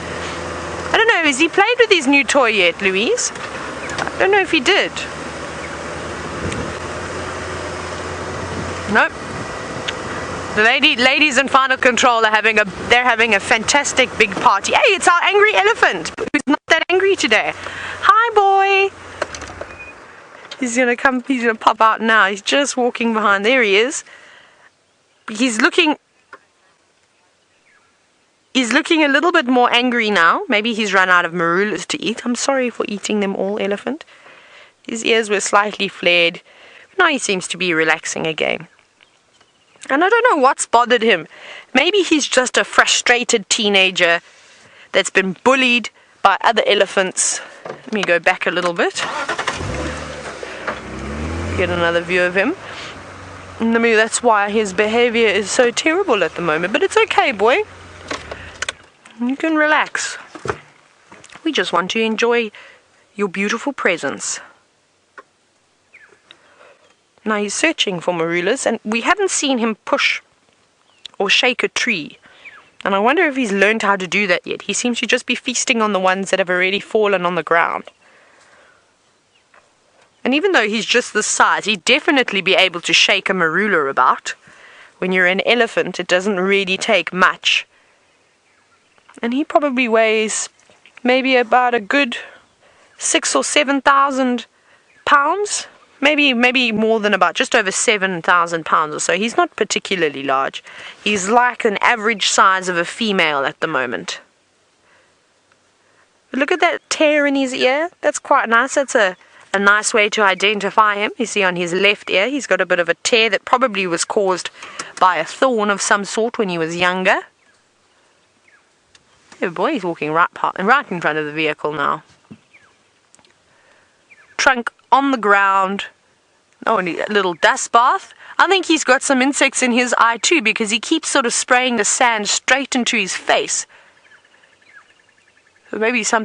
[SPEAKER 3] I don't know, has he played with his new toy yet, Louise? I don't know if he did. Nope. The ladies in Final Control are having a fantastic big party. Hey, it's our angry elephant, who's not that angry today. Hi, boy. He's gonna pop out now. He's just walking behind. There he is. He's looking a little bit more angry now. Maybe he's run out of marulas to eat. I'm sorry for eating them all, elephant. His ears were slightly flared. Now he seems to be relaxing again. And I don't know what's bothered him. Maybe he's just a frustrated teenager that's been bullied by other elephants. Let me go back a little bit. Get another view of him. And maybe that's why his behavior is so terrible at the moment. But it's okay, boy. You can relax. We just want to enjoy your beautiful presence. Now he's searching for marulas, and we haven't seen him push or shake a tree. And I wonder if he's learned how to do that yet. He seems to just be feasting on the ones that have already fallen on the ground. And even though he's just this size, he'd definitely be able to shake a marula about. When you're an elephant, it doesn't really take much. And he probably weighs maybe about a good 6,000 or 7,000 pounds. Maybe more than about just over 7,000 pounds or so. He's not particularly large. He's like an average size of a female at the moment. But look at that tear in his ear. That's quite nice. That's a nice way to identify him. You see on his left ear, he's got a bit of a tear that probably was caused by a thorn of some sort when he was younger. Oh boy, he's walking right in front of the vehicle now. Trunk on the ground. Oh, and a little dust bath. I think he's got some insects in his eye too, because he keeps sort of spraying the sand straight into his face. So maybe something